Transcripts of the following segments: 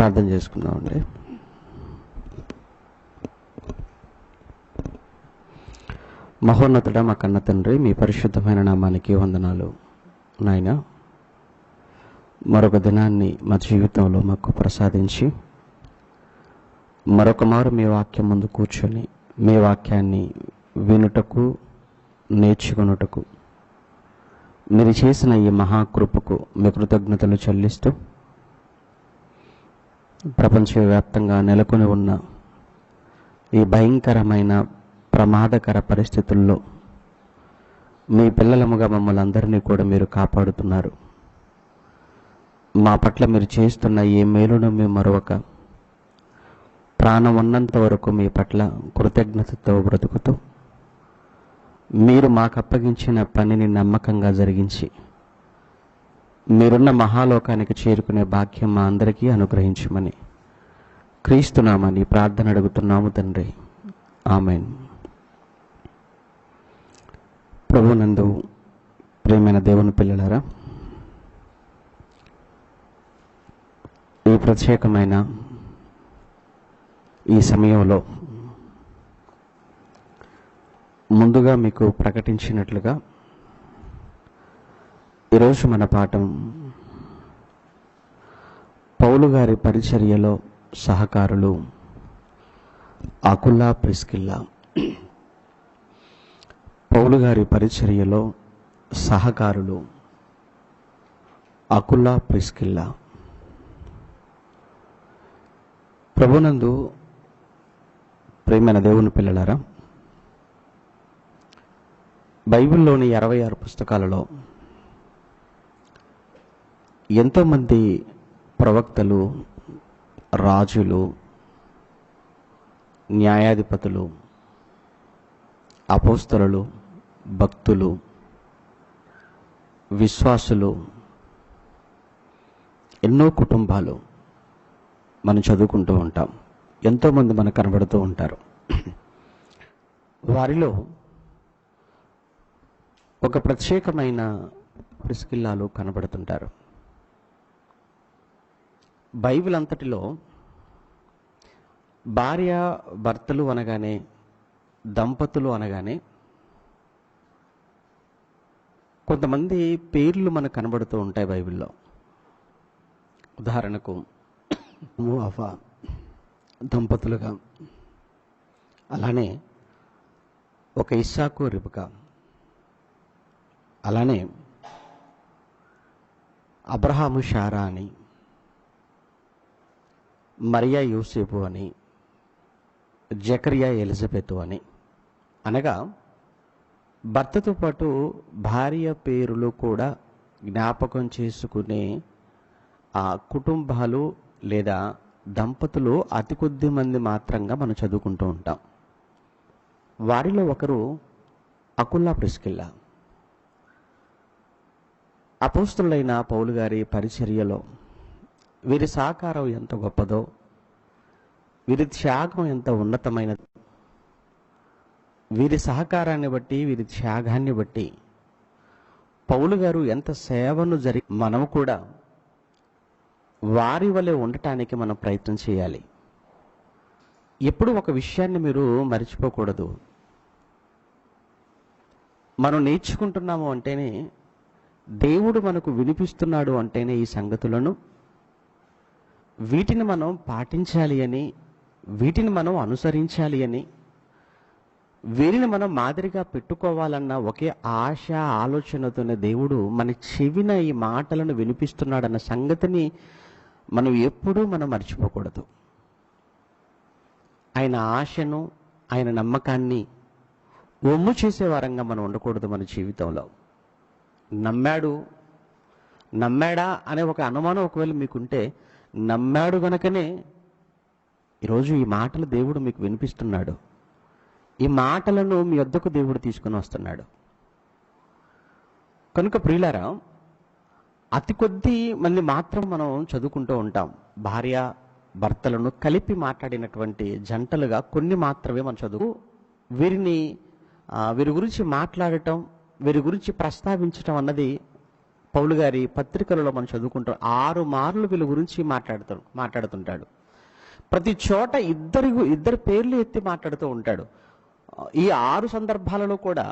ప్రార్థన చేసుకుందామండి. మహోన్నతుడా, మా కన్న తండ్రి, మీ పరిశుద్ధమైన నామానికి వందనాలు. నాయన, మరొక దినాన్ని మా జీవితంలో మాకు ప్రసాదించి మరొక మారు మీ వాక్యం ముందు కూర్చొని మీ వాక్యాన్ని వినుటకు, నేర్చుకొనుటకు మీరు చేసిన ఈ మహాకృపకు మీ కృతజ్ఞతలు చెల్లిస్తూ, ప్రపంచవ్యాప్తంగా నెలకొని ఉన్న ఈ భయంకరమైన ప్రమాదకర పరిస్థితుల్లో మీ పిల్లలముగా మమ్మల్ని అందరినీ కూడా మీరు కాపాడుతున్నారు. మా పట్ల మీరు చేస్తున్న ఏ మేలును మేము మరొక ప్రాణం ఉన్నంత వరకు మీ పట్ల కృతజ్ఞతతో బ్రతుకుతూ, మీరు మాకు అప్పగించిన పనిని నమ్మకంగా జరిగించి మీరున్న మహాలోకానికి చేరుకునే భాగ్యం మా అందరికీ అనుగ్రహించమని క్రీస్తునామని ప్రార్థన అడుగుతున్నాము తండ్రి. ఆమెన్. ప్రభునందు ప్రియమైన దేవుని పిల్లలారా, ఈ ప్రత్యేకమైన ఈ సమయంలో ముందుగా మీకు ప్రకటించినట్లుగా ఈరోజు మన పాఠం పౌలు గారి పరిచర్యలో సహకారులు అకుల్లా, ప్రిస్కిల్లా. పౌలు గారి పరిచర్యలో సహకారులు అకుల్లా, ప్రిస్కిల్లా. ప్రభునందు ప్రియమైన దేవుని పిల్లలారా, బైబిల్లోని 66 పుస్తకాలలో ఎంతోమంది ప్రవక్తలు, రాజులు, న్యాయాధిపతులు, అపోస్తలులు, భక్తులు, విశ్వాసులు, ఎన్నో కుటుంబాలు మనం చదువుకుంటూ ఉంటాం. ఎంతోమంది మనకు కనబడుతూ ఉంటారు. వారిలో ఒక ప్రత్యేకమైన ప్రిస్కిల్లాలు కనబడుతుంటారు. బైబిల్ అంతటిలో భార్య భర్తలు అనగానే, దంపతులు అనగానే కొంతమంది పేర్లు మనకు కనబడుతూ ఉంటాయి బైబిల్లో. ఉదాహరణకు అవ్వ దంపతులుగా, అలానే ఒక ఇస్సాకు, రిబకా, అలానే అబ్రహాము, శారా అని, మరియా, యోసేపు అని, జకరియా, ఎలిజబెత్ అని, అనగా భర్తతో పాటు భార్య పేరులు కూడా జ్ఞాపకం చేసుకునే ఆ కుటుంబాలు లేదా దంపతులు అతి కొద్ది మంది మాత్రంగా మనం చదువుకుంటూ ఉంటాం. వారిలో ఒకరు అకుల్లా, ప్రిస్కిల్లా. అపోస్తలులైన పౌలు గారి పరిచర్యలో వీరి సహకారం ఎంత గొప్పదో, వీరి త్యాగం ఎంత ఉన్నతమైనదో, వీరి సహకారాన్ని బట్టి, వీరి త్యాగాన్ని బట్టి పౌలు గారు ఎంత సేవను మనం కూడా వారి వలె ఉండటానికి మనం ప్రయత్నం చేయాలి. ఎప్పుడు ఒక విషయాన్ని మీరు మర్చిపోకూడదు. మనం నేర్చుకుంటున్నాము అంటేనే, దేవుడు మనకు వినిపిస్తున్నాడు అంటేనే ఈ సంగతులను, వీటిని మనం పాటించాలి అని, వీటిని మనం అనుసరించాలి అని, వీరిని మనం మాదిరిగా పెట్టుకోవాలన్న ఒకే ఆశ, ఆలోచనతోనే దేవుడు మన చెవిన ఈ మాటలను వినిపిస్తున్నాడన్న సంగతిని మనం ఎప్పుడూ మర్చిపోకూడదు. ఆయన ఆశను, ఆయన నమ్మకాన్ని ఒమ్ము చేసే వారంగా మనం ఉండకూడదు. మన జీవితంలో నమ్మాడా అనే ఒక అనుమానం ఒకవేళ మీకుంటే, నమ్మాడు గనకనే ఈరోజు ఈ మాటలు దేవుడు మీకు వినిపిస్తున్నాడు. ఈ మాటలను మీ వద్దకు దేవుడు తీసుకుని వస్తున్నాడు. కనుక ప్రియులారా, అతి కొద్ది మంది మాత్రం మనం చదువుకుంటూ ఉంటాం. భార్య భర్తలను కలిపి మాట్లాడినటువంటి జంటలుగా కొన్ని మాత్రమే మనం చదువు. వీరి గురించి మాట్లాడటం, వీరి గురించి ప్రస్తావించటం అన్నది పౌలు గారి పత్రికలలో మనం చదువుకుంటాం 6 మార్లు వీళ్ళ గురించి మాట్లాడుతుంటాడు. ప్రతి చోట ఇద్దరు పేర్లు ఎత్తి మాట్లాడుతూ ఉంటాడు. ఈ 6 సందర్భాలలో కూడా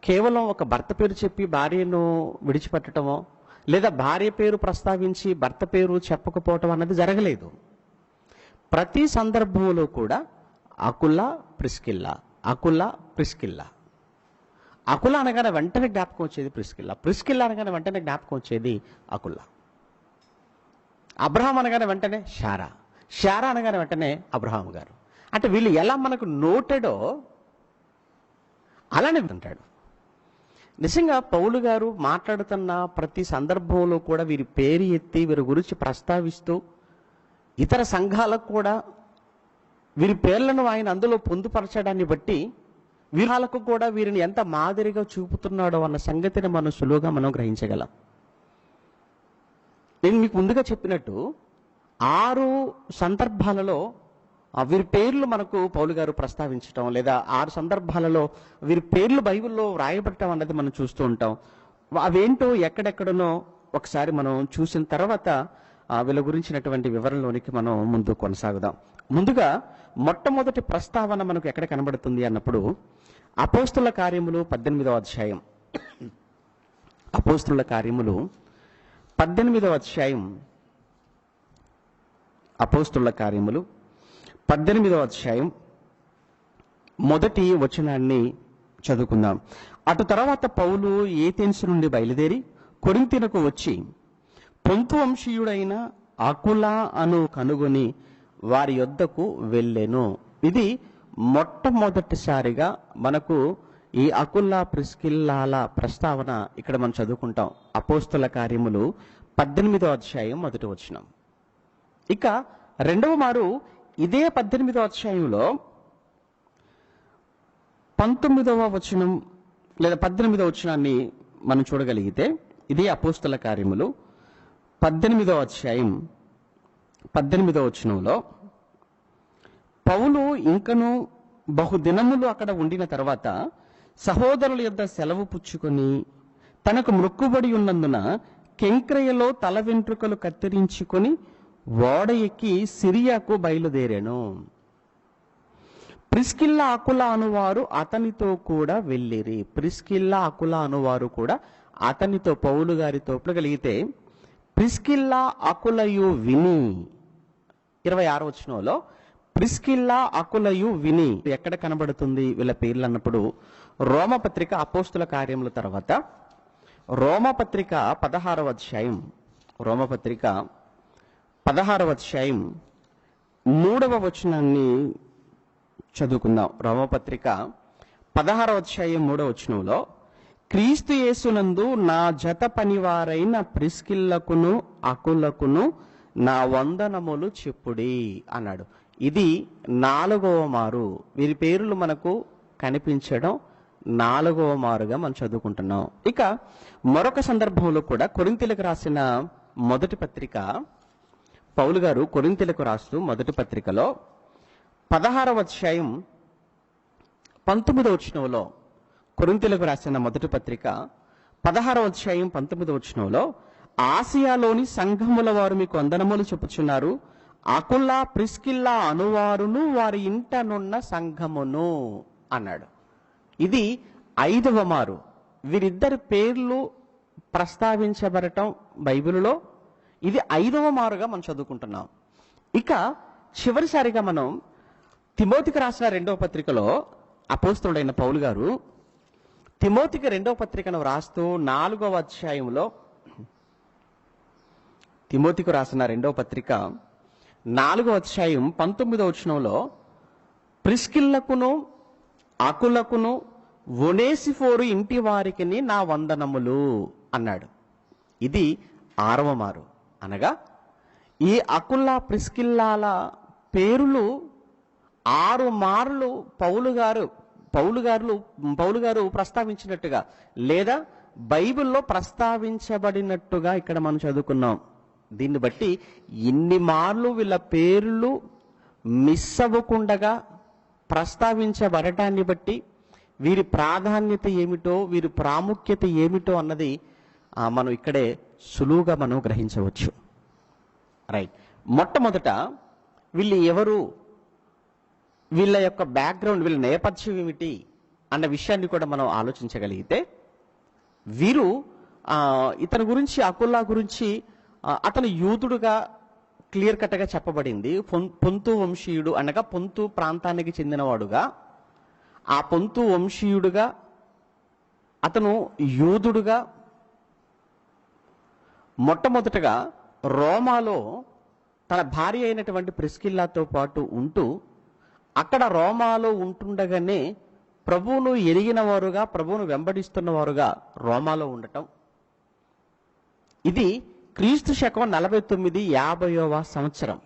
కేవలం ఒక భర్త పేరు చెప్పి భార్యను విడిచిపెట్టడమో, లేదా భార్య పేరు ప్రస్తావించి భర్త పేరు చెప్పకపోవటం అన్నది జరగలేదు. ప్రతి సందర్భంలో కూడా అకుల ప్రిస్కిల్లా, అకుల ప్రిస్కిల్లా. అకుల అనగానే వెంటనే జ్ఞాపకం వచ్చేది ప్రిస్కిల్లా, ప్రిస్కిల్లా అనగానే వెంటనే జ్ఞాపకం వచ్చేది అకుల. అబ్రహాం అనగానే వెంటనే శారా, శారా అనగానే వెంటనే అబ్రహాం గారు. అంటే వీళ్ళు ఎలా మనకు నోటెడో అలానే ఉంటాడు. నిజంగా పౌలు గారు మాట్లాడుతున్న ప్రతి సందర్భంలో కూడా వీరి పేరు ఎత్తి వీరి గురించి ప్రస్తావిస్తూ ఇతర సంఘాలకు కూడా వీరి పేర్లను ఆయన అందులో పొందుపరచడాన్ని బట్టి వీళ్ళకు కూడా వీరిని ఎంత మాదిరిగా చూపుతున్నాడో అన్న సంగతిని మనం సులువుగా మనం గ్రహించగలం. నేను మీకు ముందుగా చెప్పినట్టు 6 సందర్భాలలో వీరి పేర్లు మనకు పౌలు గారు ప్రస్తావించటం, లేదా 6 సందర్భాలలో వీరి పేర్లు బైబిల్లో వ్రాయబడటం అన్నది మనం చూస్తూ ఉంటాం. అవేంటో ఎక్కడెక్కడనో ఒకసారి మనం చూసిన తర్వాత వీళ్ళ గురించినటువంటి వివరణలోనికి మనం ముందు కొనసాగుదాం. ముందుగా మొట్టమొదటి ప్రస్తావన మనకు ఎక్కడ కనబడుతుంది అన్నప్పుడు అపోస్తుల కార్యములు 18వ అధ్యాయం. అపోస్తుల కార్యములు 18వ అధ్యాయం. అపోస్తుల కార్యములు 18వ అధ్యాయం మొదటి వచనాన్ని చదువుకుందాం. అటు తర్వాత పౌలు ఏథెన్సు నుండి బయలుదేరి కొరింథీనకు వచ్చి పొంతు వంశీయుడైన అకుల అను కనుగొని వారి యొద్దకు వెళ్ళెను. ఇది మొట్టమొదటిసారిగా మనకు ఈ అకుల ప్రిస్కిల్లాల ప్రస్తావన ఇక్కడ మనం చదువుకుంటాం. అపోస్తుల కార్యములు 18వ అధ్యాయం మొదటి వచనం. ఇక రెండవ మారు ఇదే 18వ అధ్యాయంలో 19వ వచనం లేదా 18వ వచనాన్ని మనం చూడగలిగితే, ఇదే అపోస్తుల కార్యములు 18వ అధ్యాయం 18వ వచనంలో పౌలు ఇంకను బహుదినములు అక్కడ ఉండిన తర్వాత సహోదరుల యొద్ద సెలవు పుచ్చుకొని తనకు మొక్కుబడి ఉన్నందున కెంక్రయలో తల వెంట్రుకలు కత్తిరించుకొని ఓడ ఎక్కి సిరియాకు బయలుదేరాను. ప్రిస్కిల్లా అకుల అనువారు అతనితో కూడా వెళ్ళిరి. ప్రిస్కిల్లా అకుల అనువారు కూడా అతనితో పౌలు గారితో కలిగితే ప్రిస్కిల్లా అకులయు విని 26వ వచనంలో ప్రిస్కిల్లా అకులయు విని ఎక్కడ కనబడుతుంది వీళ్ళ పేర్లు అన్నప్పుడు రోమపత్రిక అపోస్తుల కార్యముల తర్వాత రోమపత్రిక 16వ అధ్యాయం. రోమపత్రిక 16వ అధ్యాయం 3వ వచనాన్ని చదువుకుందాం. రోమపత్రిక 16వ అధ్యాయం 3వ వచనంలో క్రీస్తు యేసునందు నా జత పనివారైన ప్రిస్కిల్లకును అకులకును నా వందనములు చెప్పుడి అన్నాడు. ఇది 4వ మారు వీరి పేర్లు మనకు కనిపించడం 4వ మారుగా మనం చదువుకుంటున్నాం. ఇక మరొక సందర్భంలో కూడా కొరింథీలకు రాసిన మొదటి పత్రిక, పౌలు గారు కొరింథీలకు రాస్తూ మొదటి పత్రికలో 16వ అధ్యాయం 19వ వచనంలో, కొరింథీలకు రాసిన మొదటి పత్రిక 16వ అధ్యాయం 19వ వచనంలో ఆసియాలోని సంఘముల వారు మీకు వందనములు చెప్పుచున్నారు, అకుల ప్రిస్కిల్లా అనువారును వారి ఇంటనున్న సంఘమును అన్నాడు. ఇది 5వ మారు వీరిద్దరి పేర్లు ప్రస్తావించబడటం బైబిలులో. ఇది 5వ మారుగా మనం చదువుకుంటున్నాం. ఇక చివరిసారిగా మనం తిమోతికి రాసిన 2వ పత్రికలో అపోస్తలుడైన పౌలు గారు తిమోతికి 2వ పత్రికను రాస్తూ 4వ అధ్యాయంలో, తిమోతికి రాసిన 2వ పత్రిక 4వ అధ్యాయం 19వ వచనంలో ప్రిస్కిల్లకును అకులకును ఒనేసిఫోరు ఇంటి వారికి నా వందనములు అన్నాడు. ఇది 6వ మారు. అనగా ఈ అకుల ప్రిస్కిల్లాల పేరులు 6 మార్లు పౌలు గారు ప్రస్తావించినట్టుగా లేదా బైబిల్లో ప్రస్తావించబడినట్టుగా ఇక్కడ మనం చదువుకున్నాం. దీన్ని బట్టి ఇన్ని మార్లు వీళ్ళ పేర్లు మిస్ అవ్వకుండా ప్రస్తావించబడటాన్ని బట్టి వీరి ప్రాధాన్యత ఏమిటో, వీరి ప్రాముఖ్యత ఏమిటో అన్నది మనం ఇక్కడే సులువుగా మనం గ్రహించవచ్చు. రైట్. మొట్టమొదట వీళ్ళు ఎవరు, వీళ్ళ యొక్క బ్యాక్గ్రౌండ్, వీళ్ళ నేపథ్యం ఏమిటి అన్న విషయాన్ని కూడా మనం ఆలోచించగలిగితే, వీరు ఇతని గురించి, అకుల్లా గురించి అతను యూదుడుగా క్లియర్ కట్గా చెప్పబడింది. పొంతు వంశీయుడు అనగా పొంతు ప్రాంతానికి చెందినవాడుగా, ఆ పొంతు వంశీయుడుగా, అతను యూదుడుగా మొట్టమొదటగా రోమాలో తన భార్య అయినటువంటి ప్రిస్కిల్లాతో పాటు ఉంటూ, అక్కడ రోమాలో ఉంటుండగానే ప్రభువును ఎరిగిన వారుగా, ప్రభువును వెంబడిస్తున్నవారుగా రోమాలో ఉండటం. ఇది క్రీస్తు శకం 49-50వ సంవత్సరం.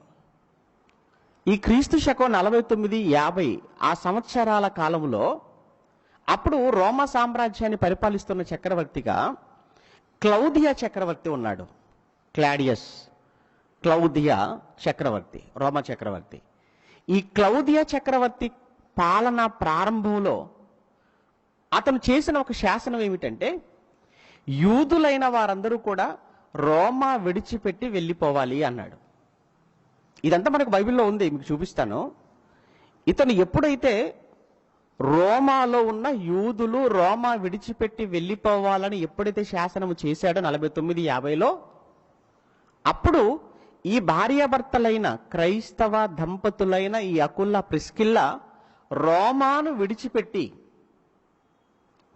ఈ క్రీస్తు శకం 49-50 ఆ సంవత్సరాల కాలంలో అప్పుడు రోమా సామ్రాజ్యాన్ని పరిపాలిస్తున్న చక్రవర్తిగా క్లౌదియా చక్రవర్తి ఉన్నాడు. క్లౌదియా చక్రవర్తి, రోమా చక్రవర్తి. ఈ క్లౌదియా చక్రవర్తి పాలన ప్రారంభంలో అతను చేసిన ఒక శాసనం ఏమిటంటే, యూదులైన వారందరూ కూడా రోమా విడిచిపెట్టి వెళ్ళిపోవాలి అన్నాడు. ఇదంతా మనకు బైబిల్లో ఉంది, మీకు చూపిస్తాను. ఇతను ఎప్పుడైతే రోమాలో ఉన్న యూదులు రోమా విడిచిపెట్టి వెళ్ళిపోవాలని ఎప్పుడైతే శాసనం చేశాడో 49-50లో, అప్పుడు ఈ భార్యాభర్తలైన క్రైస్తవ దంపతులైన ఈ అకుల్లా, ప్రిస్కిల్లా రోమాను విడిచిపెట్టి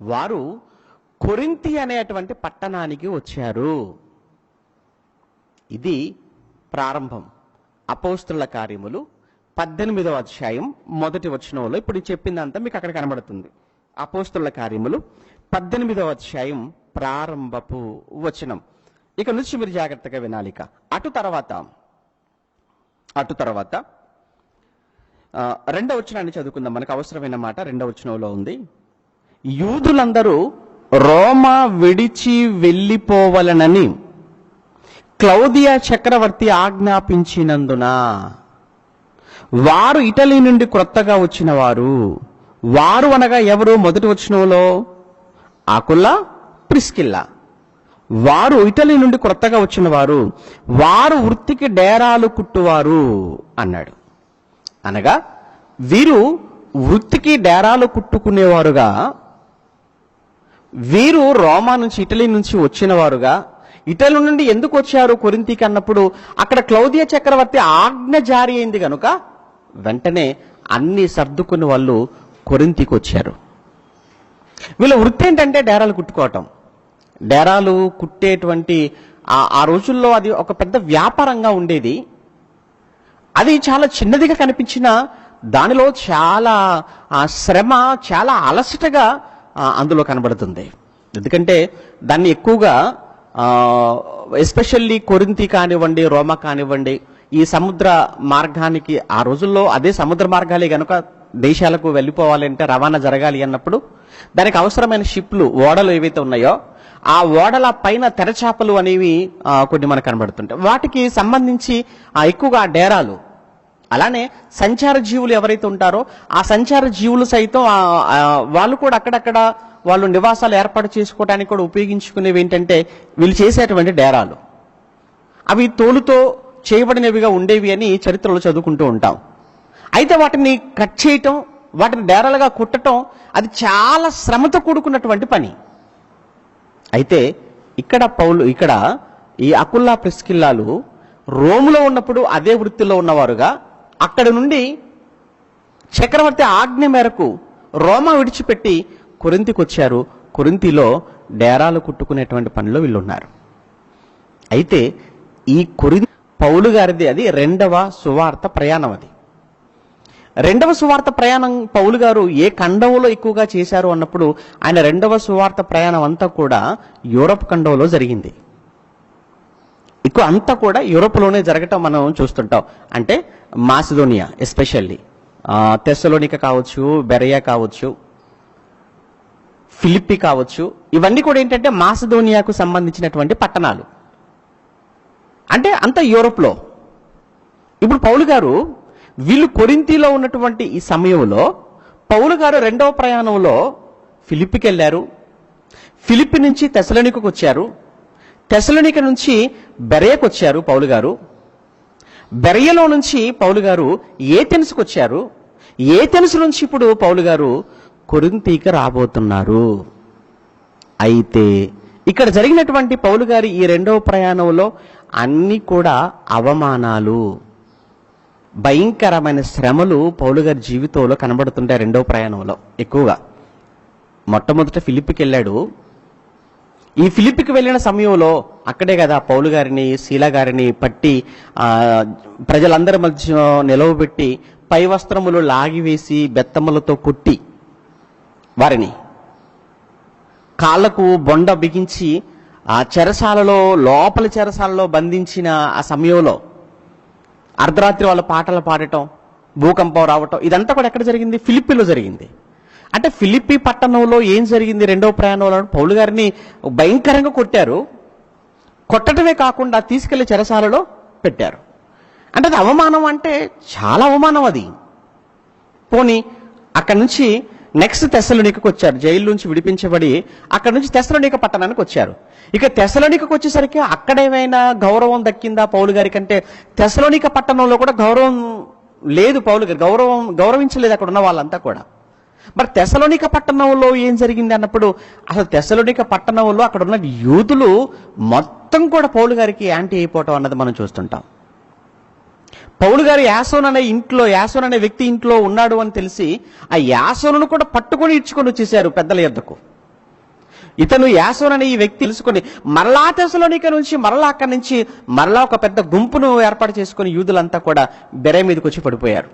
వారు కొరింథీ అనేటువంటి పట్టణానికి వచ్చారు. ఇది ప్రారంభం. అపోస్తుల కార్యములు 18వ అధ్యాయం 1వ వచనంలో ఇప్పుడు చెప్పిందంతా మీకు అక్కడ కనబడుతుంది. అపోస్తుల కార్యములు 18వ అధ్యాయం ప్రారంభపు వచనం. ఇక నుంచి మీరు జాగ్రత్తగా వినాలిక. అటు తర్వాత 2వ వచనాన్ని చదువుకుందాం. మనకు అవసరమైన మాట 2వ వచనంలో ఉంది. యూదులందరూ రోమా విడిచి వెళ్ళిపోవలనని క్లౌదియా చక్రవర్తి ఆజ్ఞాపించినందున వారు ఇటలీ నుండి క్రొత్తగా వచ్చిన వారు అనగా ఎవరు? మొదటి వచనంలో అకుల్లా, ప్రిస్కిల్లా. వారు ఇటలీ నుండి క్రొత్తగా వచ్చిన వారు వృత్తికి డేరాలు కుట్టువారు అన్నాడు. అనగా వీరు వృత్తికి డేరాలు కుట్టుకునేవారుగా, వీరు రోమా నుంచి, ఇటలీ నుంచి వచ్చిన వారుగా. ఇటలీ నుండి ఎందుకు వచ్చారు కొరింథీకి అన్నప్పుడు, అక్కడ క్లౌదియా చక్రవర్తి ఆజ్ఞ జారీ అయింది కనుక వెంటనే అన్ని సర్దుకుని వాళ్ళు కొరింథీకి వచ్చారు. వీళ్ళ వృత్తి ఏంటంటే డేరాలు కుట్టుకోవటం. డేరాలు కుట్టేటువంటి ఆ రోజుల్లో అది ఒక పెద్ద వ్యాపారంగా ఉండేది. అది చాలా చిన్నదిగా కనిపించిన దానిలో చాలా శ్రమ, చాలా అలసటగా అందులో కనబడుతుంది. ఎందుకంటే దాన్ని ఎక్కువగా ఎస్పెషల్లీ కొరింథీ కానివ్వండి, రోమా కానివ్వండి, ఈ సముద్ర మార్గానికి, ఆ రోజుల్లో అదే సముద్ర మార్గాలే కనుక దేశాలకు వెళ్ళిపోవాలంటే, రవాణా జరగాలి అన్నప్పుడు దానికి అవసరమైన షిప్లు, ఓడలు ఏవైతే ఉన్నాయో ఆ ఓడల పైన తెరచాపలు అనేవి కొన్ని మనకు కనబడుతుంటాయి. వాటికి సంబంధించి ఎక్కువగా డేరాలు, అలానే సంచార జీవులు ఎవరైతే ఉంటారో ఆ సంచార జీవులు సైతం వాళ్ళు కూడా అక్కడక్కడ వాళ్ళు నివాసాలు ఏర్పాటు చేసుకోవడానికి కూడా ఉపయోగించుకునేవి ఏంటంటే వీళ్ళు చేసేటువంటి డేరాలు. అవి తోలుతో చేయబడినవిగా ఉండేవి అని చరిత్రలో చదువుకుంటూ ఉంటాం. అయితే వాటిని కట్ చేయటం, వాటిని డేరాలుగా కుట్టడం అది చాలా శ్రమతో కూడుకున్నటువంటి పని. అయితే ఇక్కడ ఈ అకుల్లా, ప్రిస్కిల్లాలు రోములో ఉన్నప్పుడు అదే వృత్తిలో ఉన్నవారుగా, అక్కడి నుండి చక్రవర్తి ఆజ్ఞ మేరకు రోమా విడిచిపెట్టి కొరింథీకి వచ్చారు. కొరింథీలో డేరాలు కుట్టుకునేటువంటి పనిలో వీళ్ళు ఉన్నారు. అయితే ఈ పౌలు గారిది అది 2వ సువార్త ప్రయాణం. అది 2వ సువార్త ప్రయాణం పౌలు గారు ఏ ఖండంలో ఎక్కువగా చేశారు అన్నప్పుడు, ఆయన 2వ సువార్త ప్రయాణం అంతా కూడా యూరప్ ఖండంలో జరిగింది. ఎక్కువ అంతా కూడా యూరోప్లోనే జరగటం మనం చూస్తుంటాం. అంటే మాసిదోనియా, ఎస్పెషల్లీ తెస్సలోనిక కావచ్చు, బెరయా కావచ్చు, ఫిలిప్పి కావచ్చు, ఇవన్నీ కూడా ఏంటంటే మాసిదోనియాకు సంబంధించినటువంటి పట్టణాలు. అంటే అంత యూరోప్లో. ఇప్పుడు పౌలు గారు వీళ్ళు కొరింథీలో ఉన్నటువంటి ఈ సమయంలో పౌలు గారు 2వ ప్రయాణంలో ఫిలిప్పికి వెళ్ళారు. ఫిలిప్పి నుంచి తెస్సలోనికకు వచ్చారు. తెస్సలోనిక నుంచి బెరయకు వచ్చారు పౌలు గారు. బెరయలో నుంచి పౌలు గారు ఏథెన్స్కు వచ్చారు. ఏథెన్స్ నుంచి ఇప్పుడు పౌలు గారు కొరింథీకి రాబోతున్నారు. అయితే ఇక్కడ జరిగినటువంటి పౌలు గారి ఈ రెండవ ప్రయాణంలో అన్ని కూడా అవమానాలు, భయంకరమైన శ్రమలు పౌలు గారి జీవితంలో కనబడుతుంటాయి. రెండవ ప్రయాణంలో ఎక్కువగా మొట్టమొదట ఫిలిప్పికి వెళ్ళాడు. ఈ ఫిలిప్పికి వెళ్ళిన సమయంలో అక్కడే కదా పౌలు గారిని, శీల గారిని పట్టి ప్రజలందరి మధ్య నిలవబెట్టి పై వస్త్రములు లాగివేసి బెత్తములతో కొట్టి వారిని కాళ్లకు బొండ బిగించి ఆ చెరసాలలో, లోపలి చెరసాలలో బంధించిన ఆ సమయంలో అర్ధరాత్రి వాళ్ళ పాటలు పాడటం, భూకంపం రావటం, ఇదంతా కూడా ఎక్కడ జరిగింది? ఫిలిప్పీలో జరిగింది. అంటే ఫిలిప్పీ పట్టణంలో ఏం జరిగింది? రెండవ ప్రయాణంలో పౌలు గారిని భయంకరంగా కొట్టారు. కొట్టడమే కాకుండా తీసుకెళ్లి చెరసాలలో పెట్టారు. అంటే అది అవమానం, అంటే చాలా అవమానం అది. పోనీ అక్కడి నుంచి నెక్స్ట్ తెస్సలోనికకు వచ్చారు. జైలు నుంచి విడిపించబడి అక్కడి నుంచి తెస్సలోనిక పట్టణానికి వచ్చారు. ఇక తెస్సలోనికకు వచ్చేసరికి అక్కడేమైనా గౌరవం దక్కిందా పౌలు గారికి అంటే తెస్సలోనిక పట్టణంలో కూడా గౌరవం లేదు. పౌలు గారు గౌరవించలేదు అక్కడ ఉన్న వాళ్ళంతా కూడా. మరి తెస్సలోనిక పట్టణంలో ఏం జరిగింది అన్నప్పుడు అసలు తెస్సలోనిక పట్టణంలో అక్కడ ఉన్న యూదులు మొత్తం కూడా పౌలు గారికి యాంటీ అయిపోవటం అన్నది మనం చూస్తుంటాం. పౌలు గారు యాసోన్ అనే వ్యక్తి ఇంట్లో ఉన్నాడు అని తెలిసి ఆ యాసోనును కూడా పట్టుకొని ఇచ్చుకొని వచ్చేసారు పెద్దల యొద్దకు. ఇతను యాసోన్ అనే ఈ వ్యక్తి తెలుసుకొని మరలా తెస్సలోనిక నుంచి అక్కడి నుంచి ఒక పెద్ద గుంపును ఏర్పాటు చేసుకుని యూదులంతా కూడా బెరయ మీదకి వచ్చి పడిపోయారు.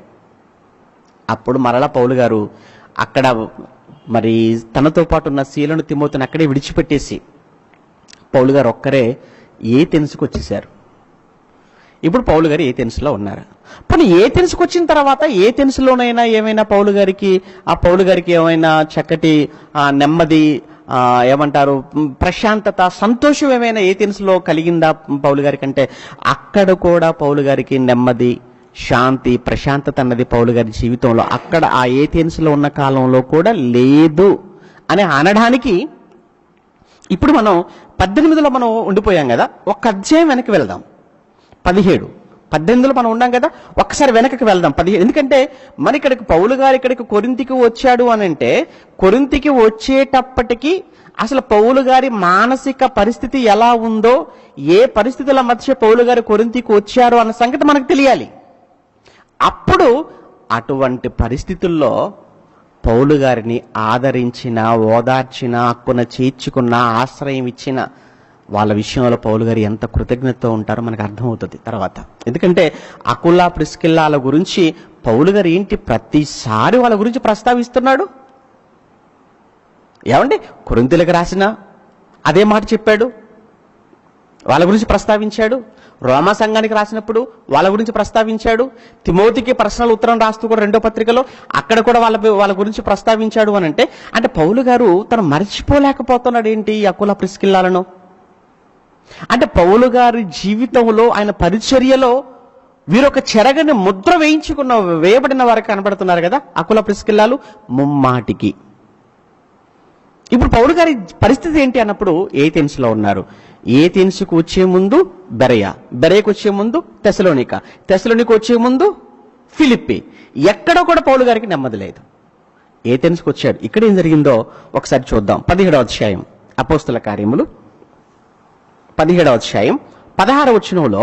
అప్పుడు మరలా పౌలు గారు అక్కడ మరి తనతో పాటు ఉన్న శీలను, తిమోతిని అక్కడే విడిచిపెట్టేసి పౌలు గారు ఒక్కరే ఏథెన్స్కు వచ్చేసారు. ఇప్పుడు పౌలు గారు ఏథెన్స్లో ఉన్నారు. కానీ ఏథెన్స్కి వచ్చిన తర్వాత ఏథెన్స్లోనైనా ఏమైనా పౌలు గారికి ఏమైనా చక్కటి నెమ్మది, ఏమంటారు, ప్రశాంతత, సంతోషం ఏమైనా ఏథెన్స్లో కలిగిందా పౌలు గారికి అంటే అక్కడ కూడా పౌలు గారికి నెమ్మది, శాంతి, ప్రశాంతత అన్నది పౌలు గారి జీవితంలో అక్కడ ఆ ఏథెన్స్లో ఉన్న కాలంలో కూడా లేదు అని అనడానికి ఇప్పుడు మనం 18లో మనం ఉండిపోయాం కదా, ఒక్క అధ్యాయం వెనక్కి వెళ్దాం. 18లో మనం ఉన్నాం కదా, ఒక్కసారి వెనకకి వెళ్దాం 17. ఎందుకంటే మన ఇక్కడికి పౌలు గారు ఇక్కడికి కొరింథీకి వచ్చాడు అని అంటే కొరింథీకి వచ్చేటప్పటికి అసలు పౌలు గారి మానసిక పరిస్థితి ఎలా ఉందో, ఏ పరిస్థితుల మధ్య పౌలు గారు కొరింథీకి వచ్చారు అన్న సంగతి మనకు తెలియాలి. అప్పుడు అటువంటి పరిస్థితుల్లో పౌలు గారిని ఆదరించిన, ఓదార్చిన, హక్కున చేర్చుకున్న, ఆశ్రయం ఇచ్చిన వాళ్ళ విషయంలో పౌలు గారు ఎంత కృతజ్ఞతతో ఉంటారో మనకు అర్థమవుతుంది తర్వాత. ఎందుకంటే అకుల, ప్రిస్కిల్లాల గురించి పౌలు గారు ఏంటి ప్రతిసారి వాళ్ళ గురించి ప్రస్తావిస్తున్నాడు. ఏమండి, కొరింథీయులకు రాసిన అదే మాట చెప్పాడు, వాళ్ళ గురించి ప్రస్తావించాడు. రోమా సంఘానికి రాసినప్పుడు వాళ్ళ గురించి ప్రస్తావించాడు. తిమోతికి పర్సనల్ ఉత్తరం రాస్తూ కూడా రెండో పత్రికలో అక్కడ కూడా వాళ్ళ గురించి ప్రస్తావించాడు అని అంటే పౌలు గారు తను మర్చిపోలేకపోతున్నాడు ఏంటి అకుల, ప్రిస్కిల్లాలను. అంటే పౌలు గారి జీవితంలో, ఆయన పరిచర్యలో వీరొక చెరగని ముద్ర వేయబడిన వారు కనబడుతున్నారు కదా అకుల, ప్రిస్కిల్లాలు ముమ్మాటికి. ఇప్పుడు పౌలు గారి పరిస్థితి ఏంటి అన్నప్పుడు ఏథెన్స్లో ఉన్నారు. ఏథెన్స్కు వచ్చే ముందు బెరయకు వచ్చే ముందు తెస్సలోనిక వచ్చే ముందు ఫిలిప్పి. ఎక్కడో కూడా పౌలు గారికి నెమ్మది లేదు. ఏథెన్స్కు వచ్చాడు. ఇక్కడ ఏం జరిగిందో ఒకసారి చూద్దాం. 17వ అధ్యాయం అపోస్తల కార్యములు 17వ అధ్యాయం 16వ వచనంలో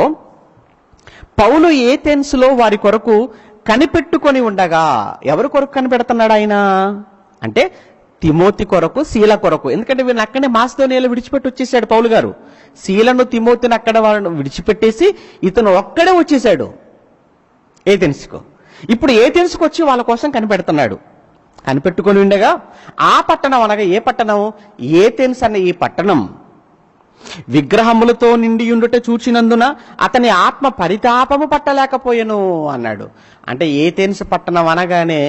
పౌలు ఏథెన్స్లో వారి కొరకు కనిపెట్టుకొని ఉండగా, ఎవరి కొరకు కనిపెడుతున్నాడు ఆయన అంటే తిమోతి కొరకు, శీల కొరకు. ఎందుకంటే వీళ్ళని అక్కడే మాసిదోనియాలో విడిచిపెట్టి వచ్చేసాడు పౌలు గారు. శీలను, తిమోతిని అక్కడ వాళ్ళను విడిచిపెట్టేసి ఇతను ఒక్కడే వచ్చేసాడు ఏథెన్స్కు. ఇప్పుడు ఏథెన్స్కు వచ్చి వాళ్ళ కోసం కనిపెడుతున్నాడు. కనిపెట్టుకొని ఉండగా ఆ పట్టణం అనగా ఏ పట్టణం? ఏథెన్స్ అనే ఈ పట్టణం విగ్రహములతో నిండి ఉండుట చూచినందున అతని ఆత్మ పరితాపము పట్టలేకపోయెను అన్నాడు. అంటే ఏథెన్స్ పట్టణం అనగానే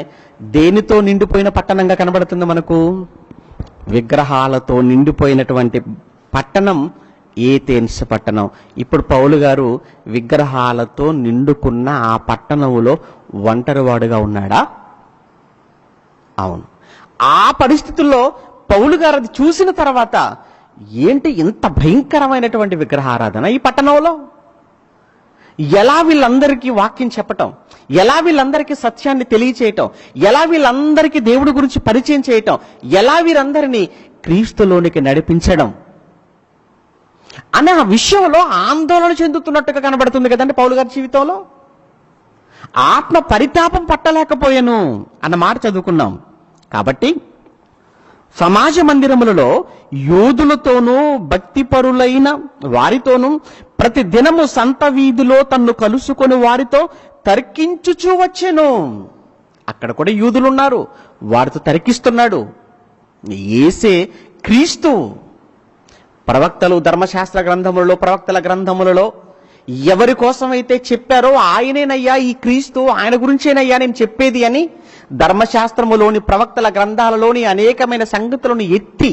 దేనితో నిండిపోయిన పట్టణంగా కనబడుతుంది మనకు? విగ్రహాలతో నిండిపోయినటువంటి పట్టణం ఏథెన్స్ పట్టణం. ఇప్పుడు పౌలు గారు విగ్రహాలతో నిండుకున్న ఆ పట్టణంలో ఒంటరివాడుగా ఉన్నాడా? అవును. ఆ పరిస్థితుల్లో పౌలు గారు అది చూసిన తర్వాత ఏంటి ఇంత భయంకరమైనటువంటి విగ్రహారాధన ఈ పట్టణంలో? ఎలా వీళ్ళందరికీ వాక్యం చెప్పటం, ఎలా వీళ్ళందరికీ సత్యాన్ని తెలియచేయటం, ఎలా వీళ్ళందరికీ దేవుడి గురించి పరిచయం చేయటం, ఎలా వీరందరినీ క్రీస్తులోనికి నడిపించడం అనే ఆ విషయంలో ఆందోళన చెందుతున్నట్టుగా కనబడుతుంది కదండి పౌలు గారి జీవితంలో. ఆత్మ పరితాపం పట్టలేకపోయాను అన్న మాట చదువుకున్నాం. కాబట్టి సమాజ మందిరములలో యూదులతోనూ భక్తిపరులైన వారితోనూ ప్రతి దినము సంత వీధిలో తన్ను కలుసుకొని వారితో తర్కించుచూ వచ్చెను. అక్కడ కూడా యూదులు ఉన్నారు, వారితో తర్కిస్తున్నాడు. యేసే క్రీస్తు. ప్రవక్తలు ధర్మశాస్త్ర గ్రంథములలో, ప్రవక్తల గ్రంథములలో ఎవరి కోసమైతే చెప్పారో ఆయనేనయ్యా ఈ క్రీస్తు, ఆయన గురించేనయ్యా నేను చెప్పేది అని ధర్మశాస్త్రములోని, ప్రవక్తల గ్రంథాలలోని అనేకమైన సంగతులను ఎత్తి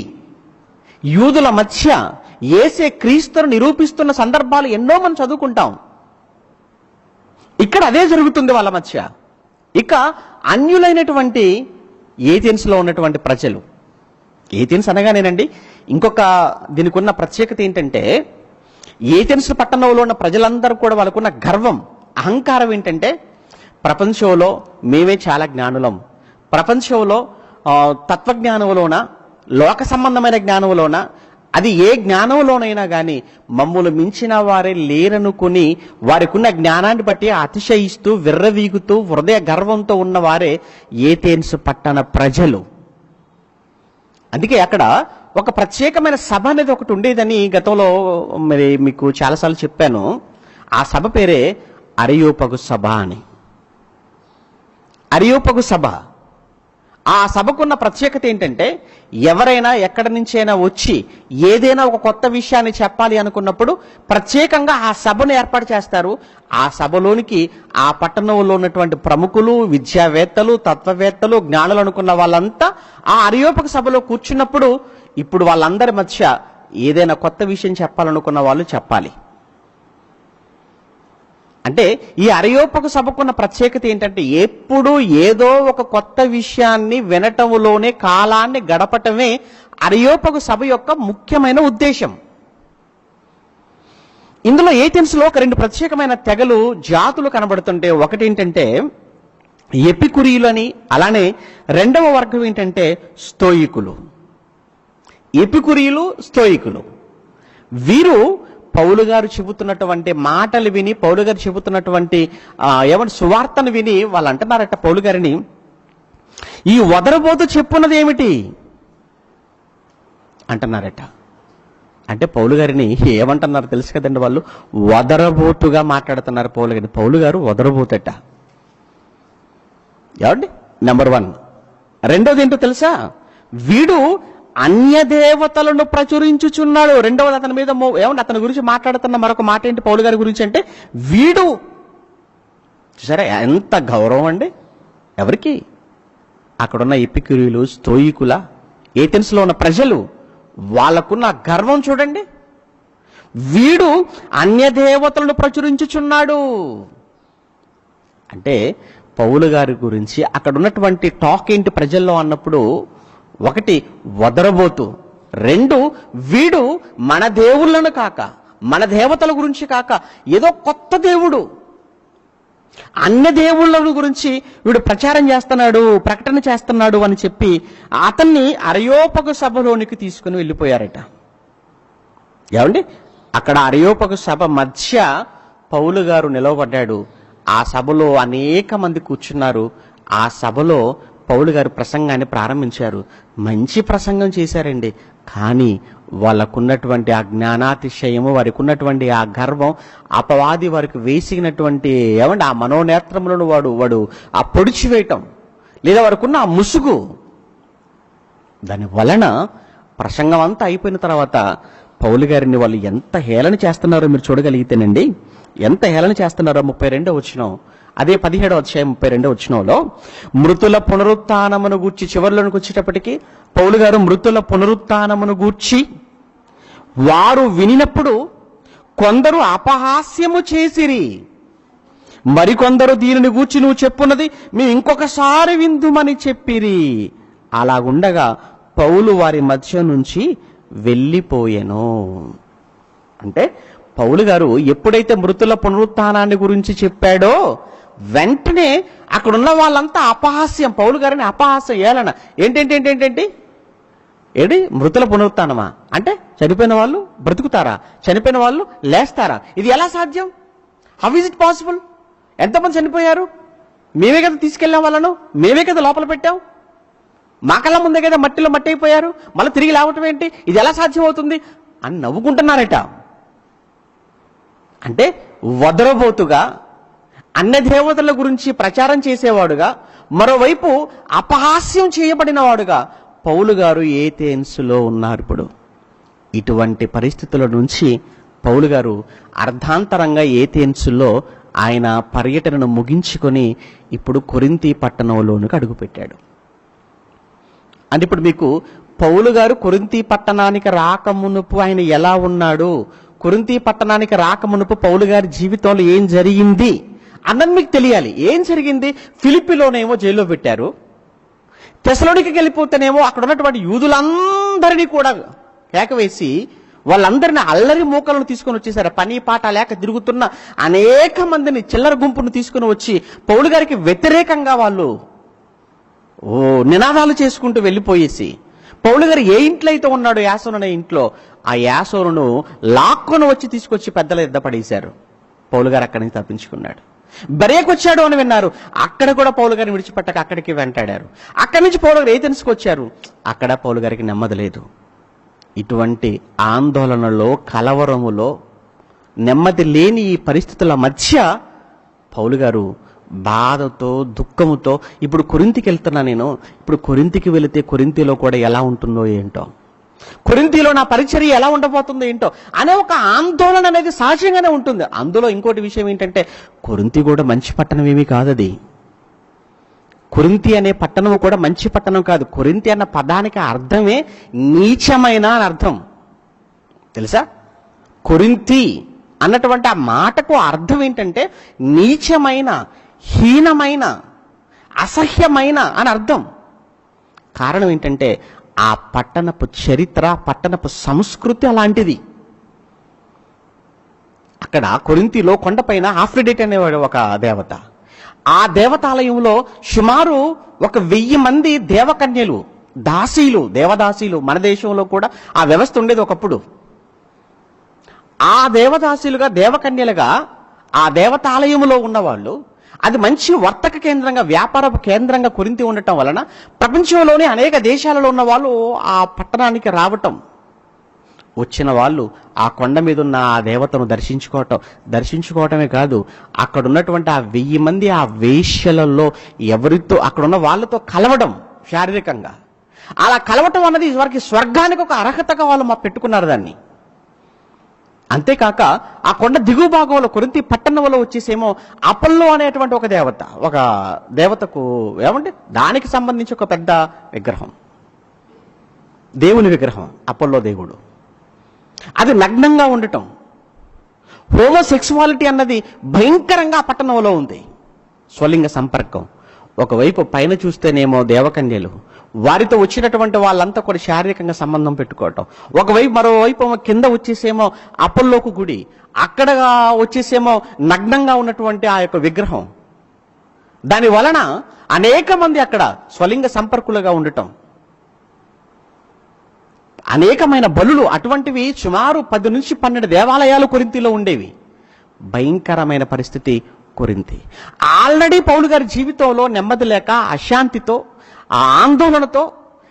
యూదుల మధ్య యేసే క్రీస్తును నిరూపిస్తున్న సందర్భాలు ఎన్నో మనం చదువుకుంటాం. ఇక్కడ అదే జరుగుతుంది వాళ్ళ మధ్య. ఇక అన్యులైనటువంటి ఏథెన్స్లో ఉన్నటువంటి ప్రజలు, ఏథెన్స్ అనగానేనండి ఇంకొక దీనికి ఉన్న ప్రత్యేకత ఏంటంటే, ఏథెన్స్ పట్టణంలో ఉన్న ప్రజలందరూ కూడా వాళ్ళకున్న గర్వం, అహంకారం ఏంటంటే, ప్రపంచంలో మేమే చాలా జ్ఞానులం, ప్రపంచంలో తత్వజ్ఞానంలోన, లోక సంబంధమైన జ్ఞానంలోన, అది ఏ జ్ఞానంలోనైనా కానీ మమ్ములు మించిన వారే లేరనుకుని వారికి ఉన్న జ్ఞానాన్ని బట్టి అతిశయిస్తూ విర్రవీగుతూ హృదయ గర్వంతో ఉన్నవారే ఏథెన్స్ పట్టణ ప్రజలు. అందుకే అక్కడ ఒక ప్రత్యేకమైన సభ అనేది ఒకటి ఉండేదని గతంలో మరి మీకు చాలాసార్లు చెప్పాను. ఆ సభ పేరే అరియోపగు సభ అని. అరియోపగు సభ. ఆ సభకున్న ప్రత్యేకత ఏంటంటే, ఎవరైనా ఎక్కడి నుంచైనా వచ్చి ఏదైనా ఒక కొత్త విషయాన్ని చెప్పాలి అనుకున్నప్పుడు ప్రత్యేకంగా ఆ సభను ఏర్పాటు చేస్తారు. ఆ సభలోనికి ఆ పట్టణంలో ఉన్నటువంటి ప్రముఖులు, విద్యావేత్తలు, తత్వవేత్తలు, జ్ఞానులు అనుకున్న వాళ్ళంతా ఆ అరియోపక సభలో కూర్చున్నప్పుడు ఇప్పుడు వాళ్ళందరి మధ్య ఏదైనా కొత్త విషయం చెప్పాలనుకున్న వాళ్ళు చెప్పాలి. అంటే ఈ అరియోపక సభకున్న ప్రత్యేకత ఏంటంటే, ఎప్పుడు ఏదో ఒక కొత్త విషయాన్ని వినటంలోనే కాలాన్ని గడపటమే అరియోపక సభ యొక్క ముఖ్యమైన ఉద్దేశం. ఇందులో ఏథెన్స్లో ఒక రెండు ప్రత్యేకమైన తెగలు, జాతులు కనబడుతుంటే, ఒకటి ఏంటంటే ఎపికురీయులని, అలానే రెండవ వర్గం ఏంటంటే స్తోయికులు. ఎపికురీయులు, స్తోయికులు. వీరు పౌలు గారు చెబుతున్నటువంటి మాటలు విని, పౌలు గారు చెబుతున్నటువంటి సువార్తను విని వాళ్ళు అంటున్నారట పౌలు గారిని, ఈ వదరబోతు చెప్పున్నది ఏమిటి అంటున్నారట. అంటే పౌలు గారిని ఏమంటున్నారు తెలుసు కదండి, వాళ్ళు వదరబోతుగా మాట్లాడుతున్నారు పౌలు గారిని. పౌలు గారు వదరబోతట. ఏమండి? నెంబర్ 1. రెండోది ఏంటో తెలుసా? వీడు అన్య దేవతలను ప్రచురించుచున్నాడు. రెండవది అతని మీద ఏమంటే అతని గురించి మాట్లాడుతున్న మరొక మాట ఏంటి పౌలు గారి గురించి అంటే, వీడు. సరే, ఎంత గౌరవం అండి ఎవరికి? అక్కడున్న ఎపిక్యూరీలు, స్తోయికుల, ఏథెన్స్లో ఉన్న ప్రజలు, వాళ్ళకున్న గర్వం చూడండి. వీడు అన్య దేవతలను ప్రచురించుచున్నాడు అంటే పౌలు గారి గురించి అక్కడ ఉన్నటువంటి టాక్ ఏంటి ప్రజల్లో అన్నప్పుడు, ఒకటి వదరబోతు, రెండు వీడు మన దేవుళ్ళను కాక, మన దేవతల గురించి కాక ఏదో కొత్త దేవుడు, అన్య దేవుళ్ళను గురించి వీడు ప్రచారం చేస్తున్నాడు, ప్రకటన చేస్తున్నాడు అని చెప్పి అతన్ని అరియోపగ సభలోనికి తీసుకుని వెళ్ళిపోయారట. ఏమండి? అక్కడ అరియోపగ సభ మధ్య పౌలు గారు నిలవబడ్డాడు. ఆ సభలో అనేక మంది కూర్చున్నారు. ఆ సభలో పౌలు గారు ప్రసంగాన్ని ప్రారంభించారు. మంచి ప్రసంగం చేశారండి. కానీ వాళ్ళకున్నటువంటి ఆ జ్ఞానాతిశయము, వారికి ఉన్నటువంటి ఆ గర్వం, అపవాది వారికి వేసినటువంటి ఏమంటే ఆ మనోనేత్రములను వాడు ఆ పొడిచివేయటం, లేదా వారికి ఉన్న ఆ ముసుగు, దాని వలన ప్రసంగం అంతా అయిపోయిన తర్వాత పౌలు గారిని వాళ్ళు ఎంత హేళన చేస్తున్నారో మీరు చూడగలిగితేనండి. ఎంత హేళన చేస్తున్నారో 32వ వచనం, అదే 17వ అధ్యాయం 32వ వచనంలో, మృతుల పునరుత్థానమును గూర్చి చివరిలోనికి వచ్చేటప్పటికి పౌలు గారు మృతుల పునరుత్థానమును గూర్చి వారు వినినప్పుడు కొందరు అపహాస్యము చేసిరి, మరికొందరు దీనిని గూర్చి నువ్వు చెప్పున్నది మేము ఇంకొకసారి విందుమని చెప్పిరి. అలాగుండగా పౌలు వారి మధ్య నుంచి వెళ్ళిపోయెను. అంటే పౌలు గారు ఎప్పుడైతే మృతుల పునరుత్థానాన్ని గురించి చెప్పాడో వెంటనే అక్కడున్న వాళ్ళంతా అపహాస్యం, పౌలు గారిని అపహాస్యం ఏలన. ఏంటి ఏడి మృతుల పునరుత్థానమా అంటే చనిపోయిన వాళ్ళు బ్రతుకుతారా, చనిపోయిన వాళ్ళు లేస్తారా? ఇది ఎలా సాధ్యం? How is it possible? ఎంతమంది చనిపోయారు? మేమే కదా తీసుకెళ్ళాం వాళ్ళను, మేమే కదా లోపల పెట్టాం, మా కళ్ళ ముందే కదా మట్టిలో మట్టి అయిపోయారు, మళ్ళీ తిరిగి లేవటం ఏంటి? ఇది ఎలా సాధ్యం అవుతుంది అని నవ్వుకుంటున్నారట. అంటే వదరబోతుగా అన్య దేవతల గురించి ప్రచారం చేసేవాడుగా, మరోవైపు అపహాస్యం చేయబడిన వాడుగా పౌలు గారు ఏథెన్సులో ఉన్నారు. ఇప్పుడు ఇటువంటి పరిస్థితుల నుంచి పౌలు గారు అర్ధాంతరంగా ఏథెన్సులో ఆయన పర్యటనను ముగించుకొని ఇప్పుడు కొరింథీ పట్టణంలోనికి అడుగుపెట్టాడు. అంటే ఇప్పుడు మీకు పౌలు గారు కొరింథీ పట్టణానికి రాకమునుపు ఆయన ఎలా ఉన్నాడు, కొరింథీ పట్టణానికి రాకమునుపు పౌలు గారి జీవితంలో ఏం జరిగింది అన్నది మీకు తెలియాలి. ఏం జరిగింది? ఫిలిప్పీలోనేమో జైల్లో పెట్టారు, తెస్సలోనికకి వెళ్ళిపోతేనేమో అక్కడ ఉన్నటువంటి యూదులందరినీ కూడా కేకవేసి వాళ్ళందరినీ అల్లరి మూకలను తీసుకొని వచ్చేసారు. పని పాట లేక తిరుగుతున్న అనేక మందిని చిల్లర గుంపును తీసుకుని వచ్చి పౌలు గారికి వ్యతిరేకంగా వాళ్ళు నినాదాలు చేసుకుంటూ వెళ్ళిపోయేసి, పౌలు గారు ఏ ఇంట్లో అయితే ఉన్నాడో యాసోను అనే ఇంట్లో, ఆ యాసోనును లాక్కొని వచ్చి తీసుకొచ్చి పెద్దల ఎద్ద పడేశారు. పౌలు గారు అక్కడి నుంచి తప్పించుకున్నాడు. బెరేకు వచ్చాడు అని విన్నారు, అక్కడ కూడా పౌలు గారిని విడిచిపెట్టక అక్కడికి వెంటాడారు. అక్కడి నుంచి పౌలు గారు ఏథెన్స్కి వచ్చారు, అక్కడ పౌలు గారికి నెమ్మది లేదు. ఇటువంటి ఆందోళనలో, కలవరములో, నెమ్మది లేని ఈ పరిస్థితుల మధ్య పౌలు గారు బాధతో, దుఃఖముతో ఇప్పుడు కొరింథీకి వెళ్తున్నా నేను, ఇప్పుడు కొరింథీకి వెళితే కొరింథీలో కూడా ఎలా ఉంటుందో ఏంటో, కొరింథీలో నా పరిచర్య ఎలా ఉండబోతుందో ఏంటో అనే ఒక ఆందోళన అనేది సహజంగానే ఉంటుంది. అందులో ఇంకోటి విషయం ఏంటంటే కొరింథీ కూడా మంచి పట్టణం ఏమీ కాదు. అది కొరింథీ అనే పట్టణం కూడా మంచి పట్టణం కాదు. కొరింథీ అన్న పదానికి అర్థమే నీచమైన అని అర్థం, తెలుసా? కొరింథీ అన్నటువంటి ఆ మాటకు అర్థం ఏంటంటే నీచమైన, హీనమైన, అసహ్యమైన అని అర్థం. కారణం ఏంటంటే ఆ పట్టణపు చరిత్ర, పట్టణపు సంస్కృతి అలాంటిది. అక్కడ కొరింథీలో కొండపైన ఆఫ్రోడిటే అనేవాడు ఒక దేవత. ఆ దేవతాలయంలో సుమారు 1000 మంది దేవకన్యలు, దాసీలు, దేవదాసీలు. మన దేశంలో కూడా ఆ వ్యవస్థ ఉండేది ఒకప్పుడు. ఆ దేవదాసీలుగా, దేవకన్యలుగా ఆ దేవతాలయంలో ఉన్నవాళ్ళు, అది మంచి వర్తక కేంద్రంగా, వ్యాపార కేంద్రంగా కొరింథీ ఉండటం వలన ప్రపంచంలోని అనేక దేశాలలో ఉన్న వాళ్ళు ఆ పట్టణానికి రావటం, వచ్చిన వాళ్ళు ఆ కొండ మీద ఉన్న ఆ దేవతను దర్శించుకోవటమే కాదు, అక్కడ ఉన్నటువంటి ఆ 1000 మంది ఆ వేశ్యలలో ఎవరితో, అక్కడున్న వాళ్ళతో కలవడం శారీరకంగా. అలా కలవటం అన్నది వారికి స్వర్గానికి ఒక అర్హతగా వాళ్ళు పెట్టుకున్నారు దాన్ని. అంతేకాక ఆ కొండ దిగువ భాగంలో కొరింథీ పట్టణంలో వచ్చేసేమో అపోల్లో అనేటువంటి ఒక దేవత, ఒక దేవతకు ఏమంటే దానికి సంబంధించి ఒక పెద్ద విగ్రహం, దేవుని విగ్రహం, అపోల్లో దేవుడు. అది నగ్నంగా ఉండటం, హోమోసెక్సువాలిటీ అన్నది భయంకరంగా ఆ పట్టణంలో ఉంది. స్వలింగ సంపర్కం. ఒకవైపు పైన చూస్తేనేమో దేవకన్యలు, వారితో వచ్చినటువంటి వాళ్ళంతా కూడా శారీరకంగా సంబంధం పెట్టుకోవటం, మరోవైపు కింద వచ్చేసేమో అపోల్లోకు గుడి, అక్కడ వచ్చేసేమో నగ్నంగా ఉన్నటువంటి ఆ యొక్క విగ్రహం. దాని వలన అనేక మంది అక్కడ స్వలింగ సంపర్కులుగా ఉండటం, అనేకమైన బలులు, అటువంటివి సుమారు 10 నుంచి 12 దేవాలయాలు కొరింథీలో ఉండేవి. భయంకరమైన పరిస్థితి కొరింథీ. ఆల్రెడీ పౌలు గారి జీవితంలో నెమ్మది లేక, అశాంతితో, ఆ ఆందోళనతో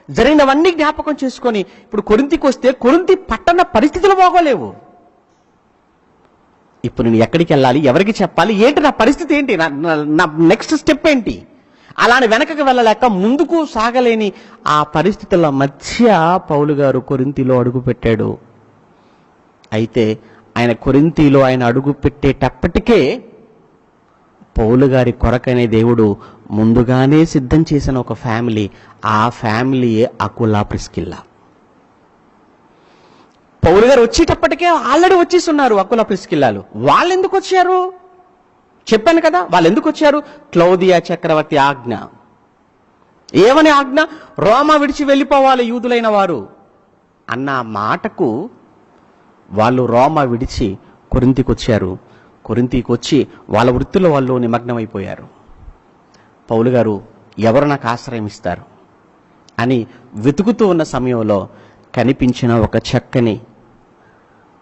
జరిగినవన్నీ జ్ఞాపకం చేసుకొని ఇప్పుడు కొరింథీకి వస్తే కొరింథీ పట్టణ పరిస్థితులు బాగోలేవు. ఇప్పుడు నేను ఎక్కడికి వెళ్ళాలి, ఎవరికి చెప్పాలి, ఏంటి నా పరిస్థితి, ఏంటి నా నెక్స్ట్ స్టెప్ ఏంటి, అలానే వెనకకి వెళ్ళలేక ముందుకు సాగలేని ఆ పరిస్థితుల మధ్య పౌలు గారు కొరింథీలో అడుగుపెట్టాడు. అయితే ఆయన కొరింథీలో ఆయన అడుగు పెట్టేటప్పటికే పౌలు గారి కొరకనే దేవుడు ముందుగానే సిద్ధం చేసిన ఒక ఫ్యామిలీ, ఆ ఫ్యామిలీయే అకులా ప్రిస్కిల్లా. పౌలు గారు వచ్చేటప్పటికే ఆల్రెడీ వచ్చేస్తున్నారు అకులా ప్రిస్కిల్లాలు. వాళ్ళు ఎందుకు వచ్చారు చెప్పాను కదా, వాళ్ళు ఎందుకు వచ్చారు? క్లౌదియా చక్రవర్తి ఆజ్ఞ. ఏమని ఆజ్ఞ? రోమా విడిచి వెళ్ళిపోవాలి యూదులైన వారు. అన్న మాటకు వాళ్ళు రోమా విడిచి కొరింథీకి వచ్చారు. కొరింథీకి వచ్చి వాళ్ళ వృత్తిలో వాళ్ళు నిమగ్నమైపోయారు. పౌలు గారు ఎవరు నాకు ఆశ్రయం ఇస్తారు అని వెతుకుతూ ఉన్న సమయంలో కనిపించిన ఒక చక్కని,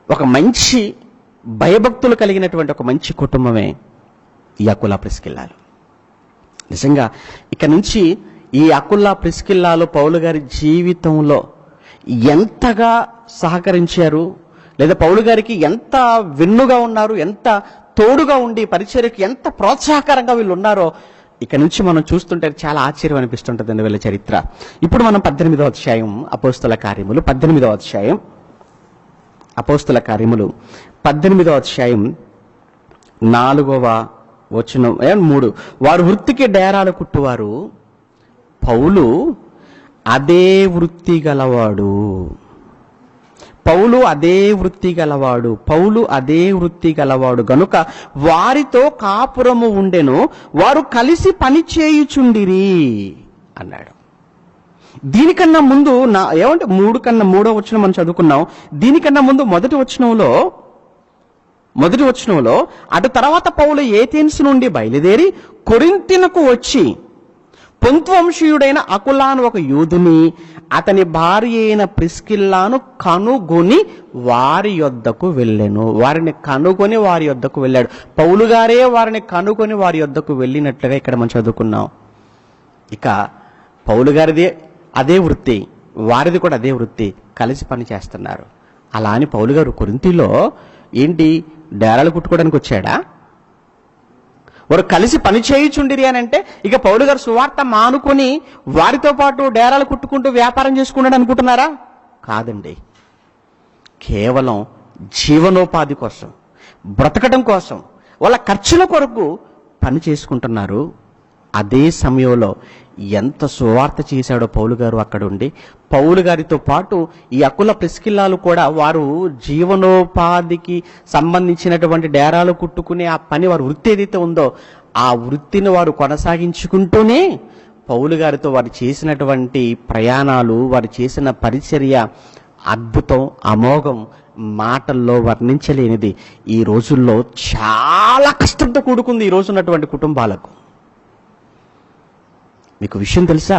ఒక మంచి భయభక్తులు కలిగినటువంటి ఒక మంచి కుటుంబమే ఈ అకుల ప్రిస్కిల్లాలు. నిజంగా ఇక నుంచి ఈ అకుల ప్రిస్కిల్లాలు పౌలు గారి జీవితంలో ఎంతగా సహకరించారు, లేదా పౌలు గారికి ఎంత వెన్నుగా ఉన్నారు, ఎంత తోడుగా ఉండి పరిచర్యకి ఎంత ప్రోత్సాహకరంగా వీళ్ళు ఉన్నారో ఇక నుంచి మనం చూస్తుంటే చాలా ఆశ్చర్యం అనిపిస్తుంటుంది వీళ్ళ చరిత్ర. ఇప్పుడు మనం 18వ అధ్యాయం అపోస్తల కార్యములు 18వ అధ్యాయం అపోస్తల కార్యములు 18వ అధ్యాయం 4వ వచనం 3. వారు వృత్తికి డేరాలు కుట్టువారు, పౌలు అదే వృత్తి గలవాడు. పౌలు అదే వృత్తి గలవాడు, పౌలు అదే వృత్తి గలవాడు గనుక వారితో కాపురము ఉండెను, వారు కలిసి పని చేయుచుండిరి అన్నాడు. దీనికన్నా ముందు ఏమంటే 3వ వచనం మనం చదువుకున్నాం. దీనికన్నా ముందు మొదటి వచనంలో అటు తర్వాత పౌలు ఏథెన్స్ నుండి బయలుదేరి కొరింథీనకు వచ్చి పొంతువంశీయుడైన అకులాను ఒక యూదుని అతని భార్య అయిన ప్రిస్కిల్లాను కనుగొని వారి యొద్దకు వెళ్ళెను. వారిని కనుగొని వారి యొద్దకు వెళ్ళాడు. పౌలు గారే వారిని కనుగొని వారి యొద్దకు వెళ్ళినట్లుగా ఇక్కడ మనం చదువుకున్నాం. ఇక పౌలు గారిది అదే వృత్తి, వారిది కూడా అదే వృత్తి, కలిసి పని చేస్తున్నారు. అలా అని పౌలు గారు కొరింథీలో ఏంటి డేరాలు కుట్టుకోవడానికి వచ్చాడా? వారు కలిసి పని చేయుచుండిరి అని అంటే ఇక పౌలు గారు సువార్త మానుకొని వారితో పాటు డేరాలు కుట్టుకుంటూ వ్యాపారం చేసుకున్నాడు అనుకుంటున్నారా? కాదండి. కేవలం జీవనోపాధి కోసం, బ్రతకడం కోసం, వాళ్ళ ఖర్చుల కొరకు పని చేసుకుంటున్నారు. అదే సమయంలో ఎంత సువార్త చేశాడో పౌలు గారు అక్కడ ఉండి. పౌలు గారితో పాటు ఈ అకుల ప్రిస్కిల్లాలు కూడా వారు జీవనోపాధికి సంబంధించినటువంటి డేరాలు కుట్టుకునే ఆ పని, వారి వృత్తి ఏదైతే ఉందో ఆ వృత్తిని వారు కొనసాగించుకుంటూనే పౌలు గారితో వారు చేసినటువంటి ప్రయాణాలు, వారు చేసిన పరిచర్య అద్భుతం, అమోఘం, మాటల్లో వర్ణించలేనిది. ఈ రోజుల్లో చాలా కష్టంతో కూడుకుంది ఈ రోజు ఉన్నటువంటి కుటుంబాలకు. మీకు విషయం తెలుసా?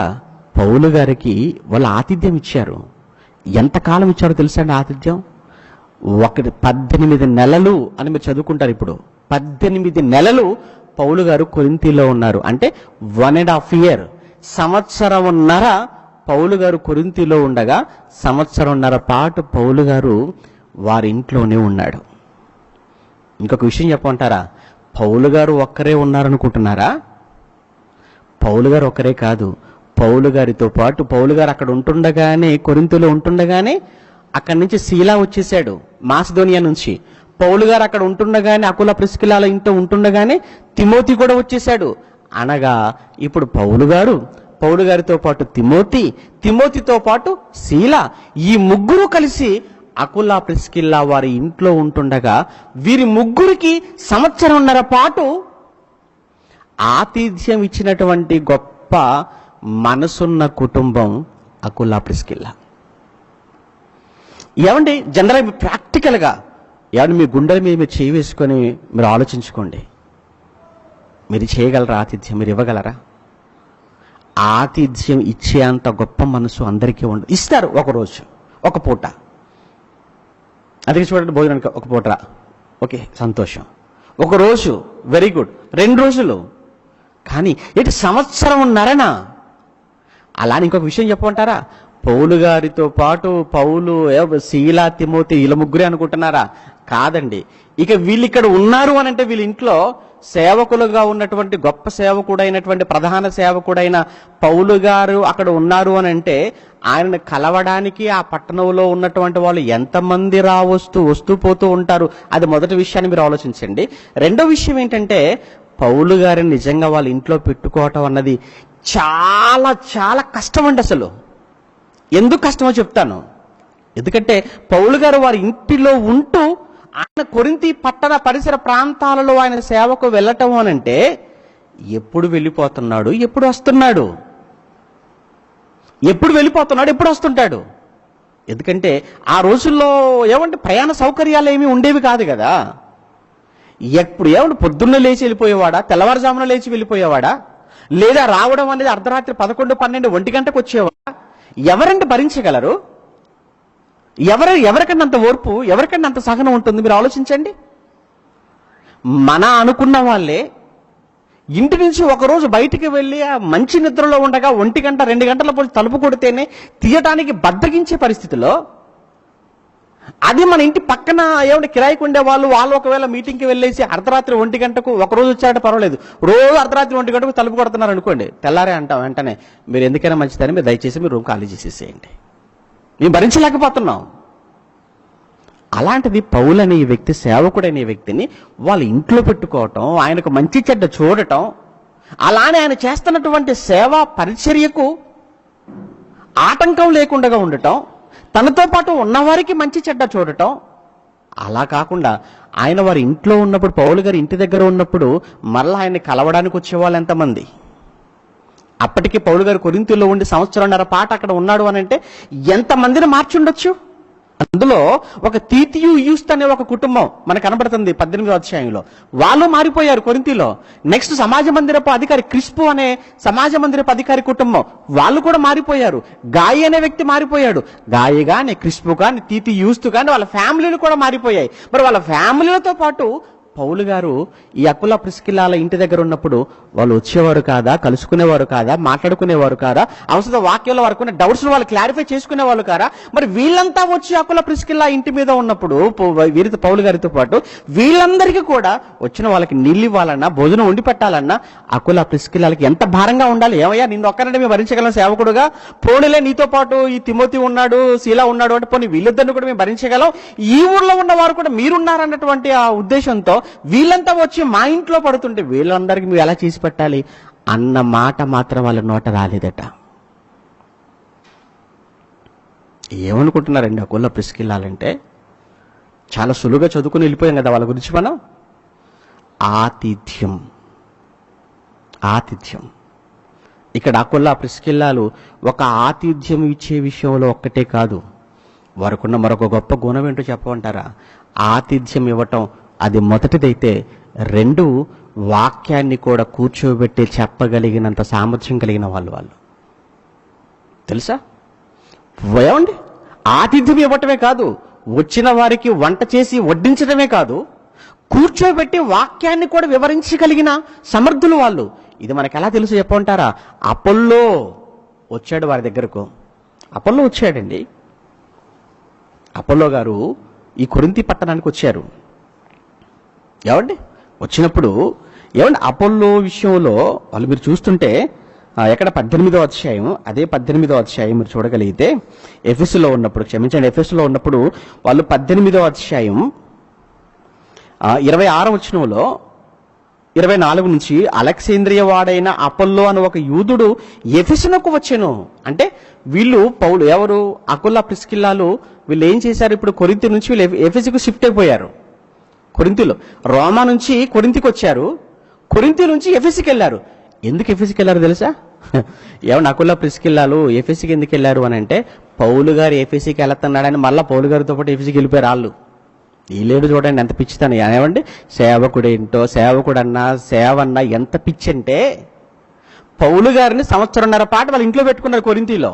పౌలు గారికి వాళ్ళు ఆతిథ్యం ఇచ్చారు. ఎంతకాలం ఇచ్చారో తెలుసా అండి ఆతిథ్యం? 18 నెలలు అని మీరు చదువుకుంటారు. ఇప్పుడు 18 నెలలు పౌలు గారు కొరింథీలో ఉన్నారు. అంటే 1.5 year, సంవత్సరంన్నర పౌలు గారు కొరింథీలో ఉండగా సంవత్సరంన్నర పాటు పౌలు గారు వారి ఇంట్లోనే ఉన్నాడు. ఇంకొక విషయం చెప్పమంటారా? పౌలు గారు ఒక్కరే ఉన్నారనుకుంటున్నారా? పౌలు గారు ఒక్కరే కాదు. పౌలు గారితో పాటు పౌలు గారు అక్కడ ఉంటుండగానే, కొరింథీలో ఉంటుండగానే అక్కడి నుంచి శీలా వచ్చేసాడు మాసిదోనియా నుంచి. పౌలు గారు అక్కడ ఉంటుండగానే, అకుల ప్రిస్కిల్లాల ఇంట్లో ఉంటుండగానే తిమోతి కూడా వచ్చేసాడు. అనగా ఇప్పుడు పౌలు గారితో పాటు తిమోతితో పాటు శీలా, ఈ ముగ్గురు కలిసి అకుల ప్రిస్కిల్లా వారి ఇంట్లో ఉంటుండగా వీరి ముగ్గురికి సంవత్సరంన్నర పాటు ఆతిథ్యం ఇచ్చినటువంటి గొప్ప మనసున్న కుటుంబం అకుల ప్రిస్కిల్లా. ఏమండి జనరల్ ప్రాక్టికల్గా ఏమండి మీ గుండెల మీద మీరు చేయి వేసుకొని మీరు ఆలోచించుకోండి. మీరు చేయగలరా ఆతిథ్యం? మీరు ఇవ్వగలరా? ఆతిథ్యం ఇచ్చే అంత గొప్ప మనసు అందరికీ ఉండదు. ఇస్తారు ఒకరోజు, ఒక పూట. అందుకే చూడండి, భోజనానికి ఒక పూట, ఓకే సంతోషం. ఒక రోజు వెరీ గుడ్, 2 రోజులు, కానీ ఇటు సంవత్సరంన్నరనా? అలాని ఇంకొక విషయం చెప్పమంటారా? పౌలు గారితో పాటు పౌలు, శీలా, తిమోతి వీళ్ళ ముగ్గురే అనుకుంటున్నారా? కాదండి. ఇక వీళ్ళు ఇక్కడ ఉన్నారు అని అంటే వీళ్ళ ఇంట్లో సేవకులుగా ఉన్నటువంటి గొప్ప సేవకుడైనటువంటి ప్రధాన సేవకుడైన పౌలు గారు అక్కడ ఉన్నారు అని అంటే ఆయనను కలవడానికి ఆ పట్టణంలో ఉన్నటువంటి వాళ్ళు ఎంతమంది వస్తూ పోతూ ఉంటారు. అది మొదటి విషయాన్ని మీరు ఆలోచించండి. రెండో విషయం ఏంటంటే పౌలు గారిని నిజంగా వాళ్ళ ఇంట్లో పెట్టుకోవటం అన్నది చాలా చాలా కష్టం అండి. అసలు ఎందుకు కష్టమో చెప్తాను. ఎందుకంటే పౌలు గారు వారి ఇంటిలో ఉంటూ ఆయన కొరింథీ పట్టణ పరిసర ప్రాంతాలలో ఆయన సేవకు వెళ్ళటం అనంటే ఎప్పుడు వెళ్ళిపోతున్నాడు, ఎప్పుడు వస్తున్నాడు, ఎప్పుడు వెళ్ళిపోతున్నాడు, ఎప్పుడు వస్తుంటాడు. ఎందుకంటే ఆ రోజుల్లో ఏమంటే ప్రయాణ సౌకర్యాలు ఏమీ ఉండేవి కాదు కదా. ఎప్పుడు ఏమంటే పొద్దున్న లేచి వెళ్ళిపోయేవాడా, తెల్లవారుజామున లేచి వెళ్ళిపోయేవాడా, లేదా రావడం అనేది అర్ధరాత్రి 11, 12, 1 గంటకు వచ్చేవాడా? ఎవరంటే భరించగలరు? ఎవరికన్నా అంత ఓర్పు, ఎవరికన్నా అంత సహనం ఉంటుంది? మీరు ఆలోచించండి. మన అనుకున్న వాళ్ళే ఇంటి నుంచి ఒకరోజు బయటికి వెళ్ళి ఆ మంచి నిద్రలో ఉండగా 1 గంట 2 గంటల పోయి తలుపు కొడితేనే తీయటానికి బద్దగించే పరిస్థితిలో, అది మన ఇంటి పక్కన ఏమంటే కిరాయికి ఉండే వాళ్ళు ఒకవేళ మీటింగ్కి వెళ్ళేసి అర్ధరాత్రి 1 గంటకు ఒకరోజు వచ్చారంటే పర్వాలేదు, రోజు అర్ధరాత్రి 1 గంటకు తలుపు కొడుతున్నారు అనుకోండి, తెల్లారే అంటాం వెంటనే, మీరు ఎందుకైనా మంచిదని మీరు దయచేసి మీరు రూమ్ ఖాళీ చేసేసేయండి, మేము భరించలేకపోతున్నాం. అలాంటిది పౌలు అనే ఈ వ్యక్తి, సేవకుడనే వ్యక్తిని వాళ్ళ ఇంట్లో పెట్టుకోవటం, ఆయనకు మంచి చెడ్డ చూడటం, అలానే ఆయన చేస్తున్నటువంటి సేవా పరిచర్యకు ఆటంకం లేకుండా ఉండటం, తనతో పాటు ఉన్నవారికి మంచి చెడ్డ చూడటం. అలా కాకుండా ఆయన వారి ఇంట్లో ఉన్నప్పుడు, పౌలు గారి ఇంటి దగ్గర ఉన్నప్పుడు మరలా ఆయన్ని కలవడానికి వచ్చేవాళ్ళు ఎంతమంది? అప్పటికి పౌలు గారు కొరింథీయులో ఉండి 1.5 సంవత్సరాల పాటు అక్కడ ఉన్నాడు అని అంటే ఎంతమందిని మార్చుండొచ్చు? అందులో ఒక తీతియు యూస్త్ అనే ఒక కుటుంబం మనకు కనబడుతుంది 18వ అధ్యాయంలో. వాళ్ళు మారిపోయారు కొరింథీలో. నెక్స్ట్ సమాజ మందిరపు అధికారి క్రిస్పు అనే సమాజ మందిరపు అధికారి కుటుంబం, వాళ్ళు కూడా మారిపోయారు. గాయి అనే వ్యక్తి మారిపోయాడు. గాయి కానీ, క్రిస్పు కానీ, తీతి యూస్త్ కానీ వాళ్ళ ఫ్యామిలీలు కూడా మారిపోయాయి. మరి వాళ్ళ ఫ్యామిలీలతో పాటు పౌలు గారు ఈ అకుల ప్రిస్కిల్లాల ఇంటి దగ్గర ఉన్నప్పుడు వాళ్ళు వచ్చేవారు కాదా, కలుసుకునేవారు కాదా, మాట్లాడుకునేవారు కాదా, అవసర వాక్యంలో వారికి ఉన్న డౌట్స్ వాళ్ళు క్లారిఫై చేసుకునే వాళ్ళు కారా? మరి వీళ్ళంతా వచ్చి అకుల ప్రిస్కిల్లా ఇంటి మీద ఉన్నప్పుడు వీరితో పౌలు గారితో పాటు వీళ్ళందరికీ కూడా వచ్చిన వాళ్ళకి నీళ్ళు ఇవ్వాలన్నా, భోజనం వండి పెట్టాలన్నా అకుల ప్రిస్కిల్లాలకి ఎంత భారంగా ఉండాలి? ఏమయ్యా నిన్ను ఒక్కరంటే మేము భరించగలం సేవకుడుగా, పోనీలే నీతో పాటు ఈ తిమోతి ఉన్నాడు, శీలా ఉన్నాడు అంటే పోనీ వీళ్ళిద్దరిని కూడా మేము భరించగలం, ఈ ఊర్లో ఉన్న వారు కూడా మీరున్నారన్నటువంటి ఆ ఉద్దేశంతో వీళ్ళంతా వచ్చి మా ఇంట్లో పడుతుంటే వీళ్ళందరికీ మీరు ఎలా చేసి పెట్టాలి అన్న మాట మాత్రం వాళ్ళ నోట రాలేదట. ఏమనుకుంటున్నారండి అకుల ప్రిస్కిల్లాలంటే? చాలా సులువుగా చదువుకుని వెళ్ళిపోయాం కదా వాళ్ళ గురించి మనం. ఆతిథ్యం. ఇక్కడ అకుల ప్రిస్కిల్లాలు ఒక ఆతిథ్యం ఇచ్చే విషయంలో ఒక్కటే కాదు, వారికున్న మరొక గొప్ప గుణం ఏంటో చెప్పమంటారా? ఆతిథ్యం ఇవ్వటం అది మొదటిదైతే, 2 వాక్యాన్ని కూడా కూర్చోబెట్టి చెప్పగలిగినంత సామర్థ్యం కలిగిన వాళ్ళు తెలుసా? ఏమండి, ఆతిథ్యం ఇవ్వటమే కాదు, వచ్చిన వారికి వంట చేసి వడ్డించడమే కాదు, కూర్చోబెట్టి వాక్యాన్ని కూడా వివరించగలిగిన సమర్థులు వాళ్ళు. ఇది మనకు ఎలా తెలుసు చెప్పమంటారా? అపోల్లో వచ్చాడు వారి దగ్గరకు. అపోల్లో వచ్చాడండి. అపోల్లో గారు ఈ కొరింథీ పట్టణానికి వచ్చారు. ఏమండి వచ్చినప్పుడు అపోల్లో విషయంలో వాళ్ళు మీరు చూస్తుంటే ఎక్కడ 18వ అధ్యాయం, అదే 18వ అధ్యాయం మీరు చూడగలిగితే, ఎఫెసులో ఉన్నప్పుడు వాళ్ళు 18వ అధ్యాయం 26వ వచనంలో 24 నుంచి, అలెగ్జాంద్రియ వాడైన అపోల్లో అని ఒక యూదుడు ఎఫెసునకు వచ్చెను. అంటే వీళ్ళు పౌలు ఎవరు అకుల ప్రిస్కిల్లాలు వీళ్ళు ఏం చేశారు? ఇప్పుడు కొరింథీ నుంచి వీళ్ళు ఎఫెసుకు షిఫ్ట్ అయిపోయారు. కొరింథీలో రోమా నుంచి కొరింథీకి వచ్చారు, కొరింథీ నుంచి ఎఫెసుకి వెళ్ళారు. ఎందుకు ఎఫెసుకి వెళ్ళారు తెలుసా? అకుల ప్రిస్కిల్లాలు ఎఫెసుకి ఎందుకు వెళ్ళారు అని అంటే, పౌలు గారు ఎఫెసుకి వెళ్తున్నాడని మళ్ళీ పౌలు గారితో పాటు ఎఫెసుకి వెళ్ళిపోయారు వాళ్ళు. ఈ లేడు చూడండి ఎంత పిచ్చితనం. ఏమండి సేవకుడేంటో, సేవకుడన్నా సేవన్నా ఎంత పిచ్చి అంటే, పౌలు గారిని 1.5 సంవత్సరాల పాటు వాళ్ళ ఇంట్లో పెట్టుకున్నారు కొరింథీలో.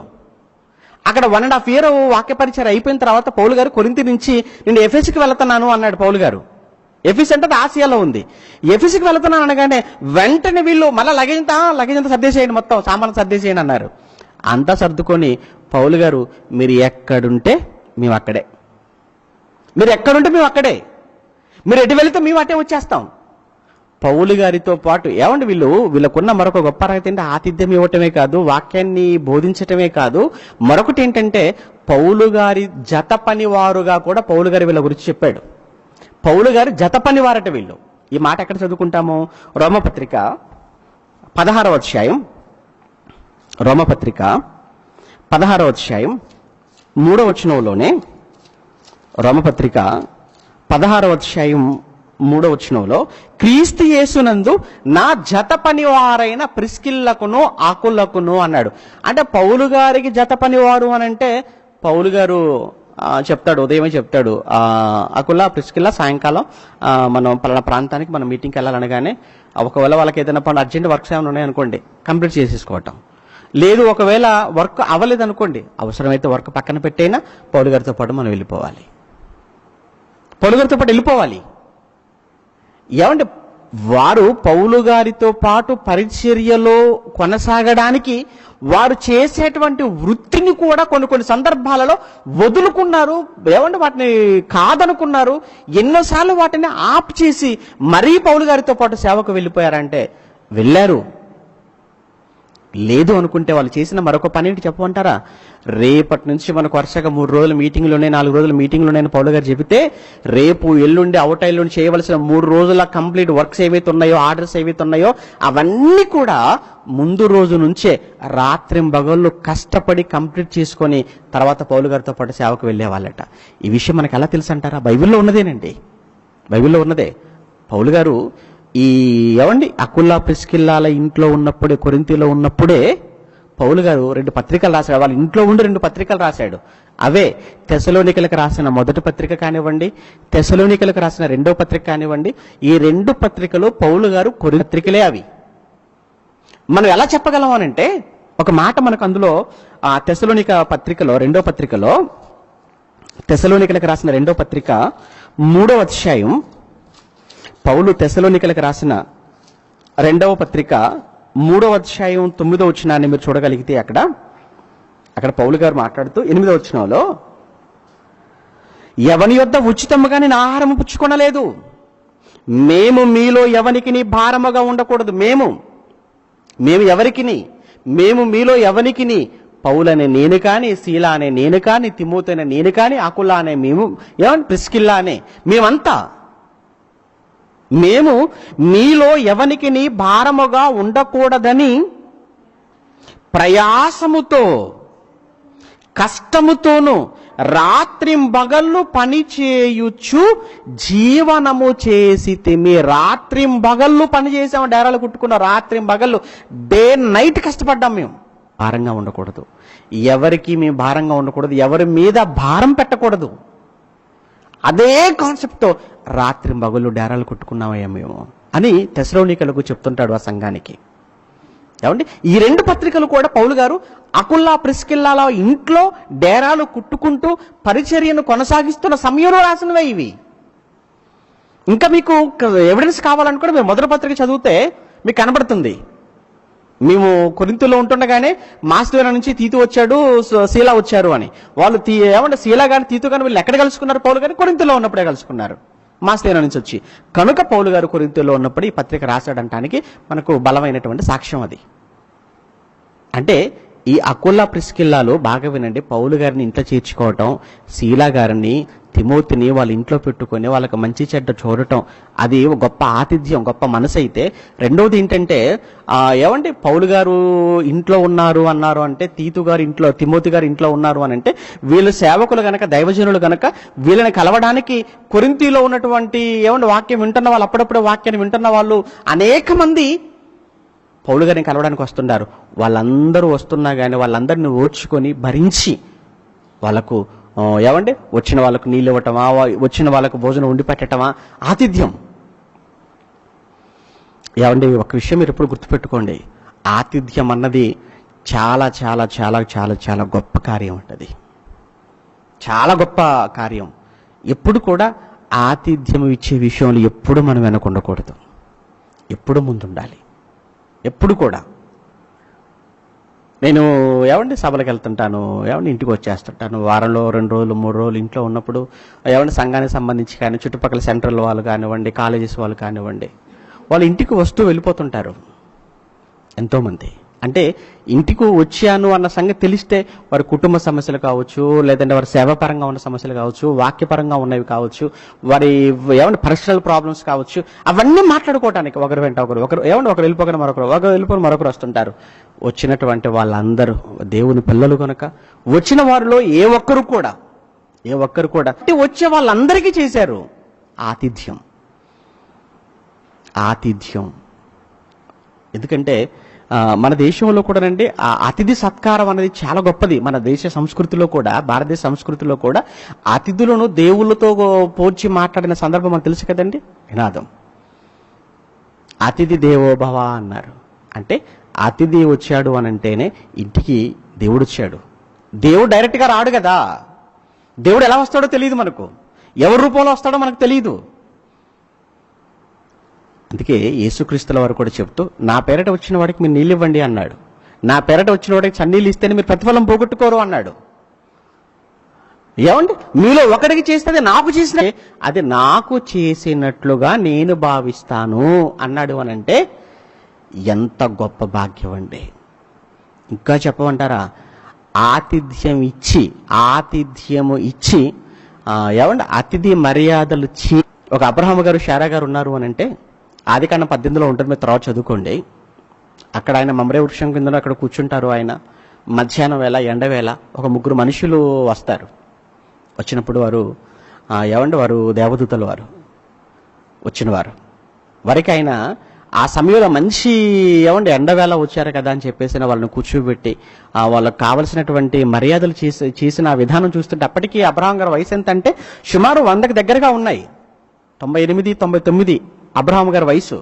అక్కడ 1.5 year వాక్య పరిచయం అయిపోయిన తర్వాత పౌలు గారు కొరింథీ నుంచి నేను ఎఫెసుకి వెళ్తున్నాను అన్నాడు పౌలు గారు. ఎఫెసు అంటే ఆసియాలో ఉంది. ఎఫెసుకి వెళ్తున్నాను అనగానే వెంటనే వీళ్ళు మళ్ళీ లగేజ్ అంతా సర్దేసేయండి, మొత్తం సామాన్లు సర్దేసేయండి అన్నారు. అంతా సర్దుకొని పౌలు గారు మీరు ఎక్కడుంటే మేము అక్కడే, మీరు ఎటు వెళితే మేము అటే వచ్చేస్తాం. పౌలు గారితో పాటు వీళ్ళకున్న మరొక గొప్ప అర్హత ఏంటి? ఆతిథ్యం ఇవ్వటమే కాదు, వాక్యాన్ని బోధించటమే కాదు, మరొకటి ఏంటంటే పౌలు గారి జత పనివారుగా కూడా పౌలు గారి వీళ్ళ గురించి చెప్పాడు. పౌలు గారి జత పనివారట వీళ్ళు. ఈ మాట ఎక్కడ చదువుకుంటాము? రోమపత్రిక 16వ అధ్యాయం 3వ వచనంలోనే, రోమపత్రిక 16వ అధ్యాయం 3వ వచనంలో, క్రీస్తు యేసునందు నా జత పనివారైన ప్రిస్కిల్లకును అకులకును అన్నాడు. అంటే పౌలు గారికి జత పనివారు అని అంటే పౌలు గారు చెప్తాడు, ఉదయమే చెప్తాడు, అకులా ప్రిస్కిల్లా సాయంకాలం మనం పలానా ప్రాంతానికి మనం మీటింగ్కి వెళ్ళాలనగానే ఒకవేళ వాళ్ళకి ఏదైనా పనులు అర్జెంట్ వర్క్స్ ఏమైనా ఉన్నాయనుకోండి, కంప్లీట్ చేసేసుకోవటం. లేదు ఒకవేళ వర్క్ అవ్వలేదు అనుకోండి, అవసరమైతే వర్క్ పక్కన పెట్టైనా పౌలు గారితో పాటు మనం వెళ్ళిపోవాలి. పౌలు గారితో పాటు వెళ్ళిపోవాలి. ఏమంటే వారు పౌలు గారితో పాటు పరిచర్యలో కొనసాగడానికి వారు చేసేటువంటి వృత్తిని కూడా కొన్ని సందర్భాలలో వదులుకున్నారు. ఏమంటే వాటిని కాదనుకున్నారు. ఎన్నోసార్లు వాటిని ఆప్ చేసి మరీ పౌలు గారితో పాటు సేవకు వెళ్ళిపోయారంటే వెళ్ళారు. లేదు అనుకుంటే వాళ్ళు చేసిన మరొక పని ఏంటి చెప్పమంటారా? రేపటి నుంచి మనకు వరుసగా 3 రోజులు మీటింగ్లున్నాయి, 4 రోజులు మీటింగ్లున్నాయని పౌలు గారు చెబితే, రేపు ఎల్లుండి అవుటైల్లుండి చేయవలసిన 3 రోజుల కంప్లీట్ వర్క్స్ ఏవైతే ఉన్నాయో, ఆర్డర్స్ ఏవైతే ఉన్నాయో అవన్నీ కూడా ముందు రోజు నుంచే రాత్రింబగళ్ళు కష్టపడి కంప్లీట్ చేసుకొని తర్వాత పౌలు గారితో పాటు సేవకు వెళ్ళేవాళ్ళట. ఈ విషయం మనకు ఎలా తెలుసు అంటారా? బైబిల్లో ఉన్నదేనండి, బైబిల్లో ఉన్నదే. పౌలు గారు అకుల్లా ప్రిస్కిల్లాల ఇంట్లో ఉన్నప్పుడే, కొరింథీలో ఉన్నప్పుడే పౌలు గారు 2 పత్రికలు రాశాడు. వాళ్ళ ఇంట్లో ఉండి 2 పత్రికలు రాశాడు. అవే తెసలోనికలకు రాసిన మొదటి పత్రిక కానివ్వండి, తెసలోనికలకు రాసిన 2వ పత్రిక కానివ్వండి. ఈ 2 పత్రికలు పౌలు గారు కొరింథీ పత్రికలే అవి. మనం ఎలా చెప్పగలం అనంటే, ఒక మాట మనకు అందులో తెసలోనిక పత్రికలో 2వ పత్రికలో, తెసలోనికలకు రాసిన 2వ పత్రిక 3వ అధ్యాయం, పౌలు తెసలోనికలకు రాసిన 2వ పత్రిక 3వ అధ్యాయం 9వ వచనాన్ని మీరు చూడగలిగితే అక్కడ పౌలు గారు మాట్లాడుతూ 8వ వచనంలో, ఎవని యొద్ద ఉచితముగా నేను ఆహారము పుచ్చుకొనలేదు, మేము మీలో ఎవనికి భారముగా ఉండకూడదు. మేము ఎవరికిని, మేము మీలో ఎవరికి, పౌలు అనే నేను కాని, శీలా అనే నేను కాని, తిమోతి అనే నేను కాని, అకులా అనే మేము, ప్రిస్కిల్లా అనే మేము మీలో ఎవనికి భారముగా ఉండకూడదని ప్రయాసముతో కష్టముతోను రాత్రింబగళ్ళు పని చేయుచు జీవనము చేసి తిమి. రాత్రింబగళ్ళు పని చేసాము, డేరాలు కుట్టుకున్న రాత్రింబగళ్ళు, డే నైట్ కష్టపడ్డాం. మేము భారంగా ఉండకూడదు, ఎవరికి మేము భారంగా ఉండకూడదు, ఎవరి మీద భారం పెట్టకూడదు. అదే కాన్సెప్ట్తో రాత్రింబగళ్ళు డేరాలు కుట్టుకున్నామయ్యా మేము అని తెసలోనికలకు చెప్తుంటాడు ఆ సంఘానికి. ఈ 2 పత్రికలు కూడా పౌలు గారు అకుల్లా ప్రిస్కిల్లాల ఇంట్లో డేరాలు కుట్టుకుంటూ పరిచర్యను కొనసాగిస్తున్న సమయంలో రాసినవే ఇవి. ఇంకా మీకు ఎవిడెన్స్ కావాలనుకుంటే మీరు మొదటి పత్రిక చదివితే మీకు కనబడుతుంది. మేము కొరింథీలో ఉంటుండగానే మాసిదోనియా నుంచి తీతు వచ్చాడు, శీలా వచ్చారు అని. వాళ్ళు శీలా గాని తీతు గాని వీళ్ళు ఎక్కడ కలుసుకున్నారు? పౌలు గారు కొరింథీలో ఉన్నప్పుడే కలుసుకున్నారు, మాసిదోనియా నుంచి వచ్చి. కనుక పౌలు గారు కొరింథీలో ఉన్నప్పుడు ఈ పత్రిక రాశాడంటానికి మనకు బలమైనటువంటి సాక్ష్యం అది. అంటే ఈ అకుల్లా ప్రిస్కిల్లాలో బాగా వినండి, పౌలు గారిని ఇంట్లో చేర్చుకోవటం, శీలా గారిని తిమోతిని వాళ్ళ ఇంట్లో పెట్టుకొని వాళ్ళకి మంచి చెడ్డ చూడటం, అది గొప్ప ఆతిథ్యం, గొప్ప మనసు అయితే. రెండవది ఏంటంటే పౌలు గారు ఇంట్లో ఉన్నారు అన్నారు అంటే, తీతు గారు ఇంట్లో, తిమోతి గారు ఇంట్లో ఉన్నారు అని అంటే, వీళ్ళు సేవకులు గనక, దైవజనులు గనక వీళ్ళని కలవడానికి కొరింథీలో ఉన్నటువంటి వాక్యం వింటున్న వాళ్ళు, అప్పుడప్పుడు వాక్యాన్ని వింటున్న వాళ్ళు అనేక మంది పౌలు గారిని కలవడానికి వస్తున్నారు. వాళ్ళందరూ వస్తున్నా కానీ వాళ్ళందరినీ ఓర్చుకొని భరించి వాళ్ళకు వచ్చిన వాళ్ళకు నీళ్ళు ఇవ్వటమా, వచ్చిన వాళ్ళకు భోజనం వండి పెట్టటమా ఆతిథ్యం. ఒక విషయం మీరు ఎప్పుడు గుర్తుపెట్టుకోండి, ఆతిథ్యం అన్నది చాలా చాలా చాలా చాలా చాలా గొప్ప కార్యం ఉంటుంది, చాలా గొప్ప కార్యం. ఎప్పుడు కూడా ఆతిథ్యం ఇచ్చే విషయంలో ఎప్పుడు మనం వెనకుండకూడదు, ఎప్పుడు ముందుండాలి. ఎప్పుడు కూడా నేను సభలకు వెళ్తుంటాను, ఇంటికి వచ్చేస్తుంటాను. వారంలో 2 రోజులు 3 రోజులు ఇంట్లో ఉన్నప్పుడు సంఘానికి సంబంధించి కానీ, చుట్టుపక్కల సెంట్రల్ వాళ్ళు కానివ్వండి, కాలేజెస్ వాళ్ళు కానివ్వండి, వాళ్ళు ఇంటికి వస్తూ వెళ్ళిపోతుంటారు ఎంతోమంది. అంటే ఇంటికి వచ్చాను అన్న సంగతి తెలిస్తే వారి కుటుంబ సమస్యలు కావచ్చు, లేదంటే వారి సేవాపరంగా ఉన్న సమస్యలు కావచ్చు, వాక్యపరంగా ఉన్నవి కావచ్చు, వారి పర్సనల్ ప్రాబ్లమ్స్ కావచ్చు, అవన్నీ మాట్లాడుకోవటానికి ఒకరు వెంట ఒకరు వెళ్ళిపోగానే మరొకరు వస్తుంటారు. వచ్చినటువంటి వాళ్ళందరూ దేవుని పిల్లలు కనుక వచ్చిన వారిలో ఏ ఒక్కరు కూడా వచ్చే వాళ్ళందరికీ చేశారు ఆతిథ్యం. ఎందుకంటే మన దేశంలో కూడానండి ఆ అతిథి సత్కారం అనేది చాలా గొప్పది. మన దేశ సంస్కృతిలో కూడా, భారతదేశ సంస్కృతిలో కూడా అతిథులను దేవుళ్ళతో పోల్చి మాట్లాడిన సందర్భం మనకు తెలుసు కదండి. నినాదం అతిథి దేవోభవ అన్నారు. అంటే అతిథి వచ్చాడు అని అంటేనే ఇంటికి దేవుడు వచ్చాడు. దేవుడు డైరెక్ట్గా రాడు కదా. దేవుడు ఎలా వస్తాడో తెలియదు మనకు, ఎవరి రూపంలో వస్తాడో మనకు తెలియదు. అందుకే యేసుక్రీస్తుల వారు కూడా చెప్తూ, నా పేరట వచ్చిన వాడికి మీరు నీళ్ళు ఇవ్వండి అన్నాడు. నా పేరట వచ్చిన వాడికి చన్నీళ్ళు ఇస్తేనే మీరు ప్రతిఫలం పోగొట్టుకోరు అన్నాడు. ఏమండి, మీలో ఒకడికి చేస్తే నాకు చేసిన అది నాకు చేసినట్లుగా నేను భావిస్తాను అన్నాడు అని అంటే ఎంత గొప్ప భాగ్యం అండి. ఇంకా చెప్పమంటారా, ఆతిథ్యము ఇచ్చి ఏమండి అతిథి మర్యాదలు ఒక అబ్రహాము గారు, శారా గారు ఉన్నారు అని అంటే ఆదికాండం 18లో ఉంటుంది, మీరు తర్వాత చదువుకోండి. అక్కడ ఆయన మమ్రే వృక్షం కింద అక్కడ కూర్చుంటారు. ఆయన మధ్యాహ్నం వేళ, ఎండవేళ ఒక 3 మనుషులు వస్తారు. వచ్చినప్పుడు వారు వారు దేవదూతలు, వారు వచ్చినవారు వారికి ఆయన ఆ సమయంలో మంచి ఎండవేళ వచ్చారు కదా అని చెప్పేసి వాళ్ళని కూర్చోబెట్టి వాళ్ళకు కావలసినటువంటి మర్యాదలు చేసిన విధానం చూస్తుంటే అప్పటికీ అబ్రహాం గారి వయసు ఎంత అంటే సుమారు 100కి దగ్గరగా ఉన్నాయి. 98, 99 అబ్రహాం గారి వయసు.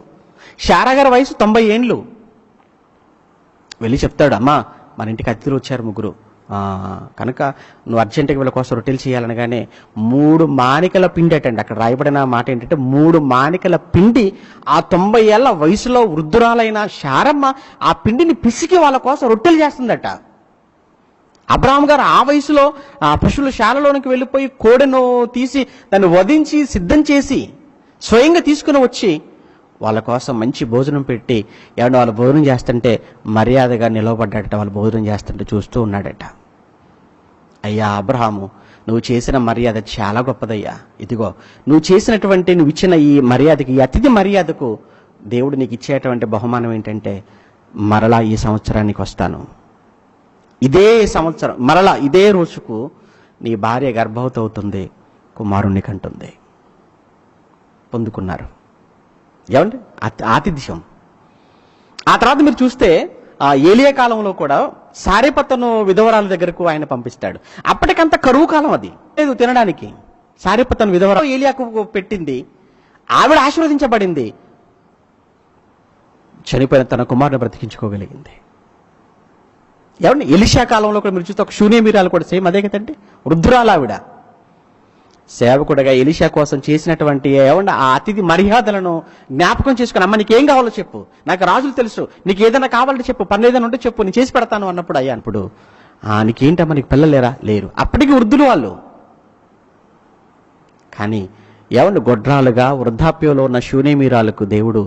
శారా గారి వయసు 90 ఏండ్లు. వెళ్ళి చెప్తాడు, అమ్మా మన ఇంటికి అతిథులు వచ్చారు 3, కనుక నువ్వు అర్జెంటుగా వీళ్ళ కోసం రొట్టెలు చేయాలనగానే 3 మానికల పిండి అటండి. అక్కడ రాయబడిన మాట ఏంటంటే 3 మానికల పిండి ఆ 90 ఏళ్ల వయసులో వృద్ధురాలైన శారమ్మ ఆ పిండిని పిసికి వాళ్ళ కోసం రొట్టెలు చేస్తుందట. అబ్రహాం గారు ఆ వయసులో ఆ పశువుల శాలలోనికి వెళ్ళిపోయి కోడెను తీసి దాన్ని వధించి సిద్ధం చేసి స్వయంగా తీసుకుని వచ్చి వాళ్ళ కోసం మంచి భోజనం పెట్టి వాళ్ళు భోజనం చేస్తుంటే మర్యాదగా నిలవబడ్డాడట. వాళ్ళు భోజనం చేస్తుంటే చూస్తూ ఉన్నాడట. అయ్యా అబ్రహాము, నువ్వు చేసిన మర్యాద చాలా గొప్పదయ్యా. ఇదిగో నువ్వు ఇచ్చిన ఈ మర్యాదకి, ఈ అతిథి మర్యాదకు దేవుడు నీకు ఇచ్చేటువంటి బహుమానం ఏంటంటే మరలా ఈ సంవత్సరానికి వస్తాను, ఇదే సంవత్సరం మరలా ఇదే రోజుకు నీ భార్య గర్భవతి అవుతుంది, కుమారుణ్ణి కంటుంది. పొందుకున్నారు. ఏమండి ఆతిథ్యం. ఆ తర్వాత మీరు చూస్తే ఏలియా కాలంలో కూడా సారెపతను విధవరాల దగ్గరకు ఆయన పంపిస్తాడు. అప్పటికంత కరువు కాలం, అది లేదు తినడానికి. సారెపతను విధవరాలు ఏలియాకు పెట్టింది, ఆవిడ ఆశీర్వదించబడింది, చనిపోయిన తన కుమారుని బ్రతికించుకోగలిగింది. ఏమండి ఎలీషా కాలంలో కూడా మీరు చూస్తే ఒక షూనేమీరాలు కూడా సేమ్ అదే కదండి, వృద్ధురాలు ఆవిడ. సేవకుడిగా ఎలీషా కోసం చేసినటువంటి ఆ అతిథి మర్యాదలను జ్ఞాపకం చేసుకుని, అమ్మ నీకేం కావాలో చెప్పు, నాకు రాజులు తెలుసు, నీకు ఏదైనా కావాలంటే చెప్పు, పని ఏదైనా ఉంటే చెప్పు, నేను చేసి పెడతాను అన్నప్పుడు అయ్యా అప్పుడు నీకేంటమ్మా, నీకు పిల్లలేరా? లేరు. అప్పటికి వృద్ధులు వాళ్ళు. కానీ గొడ్రాలుగా వృద్ధాప్యంలో ఉన్న షూనేమీరాలకు దేవుడు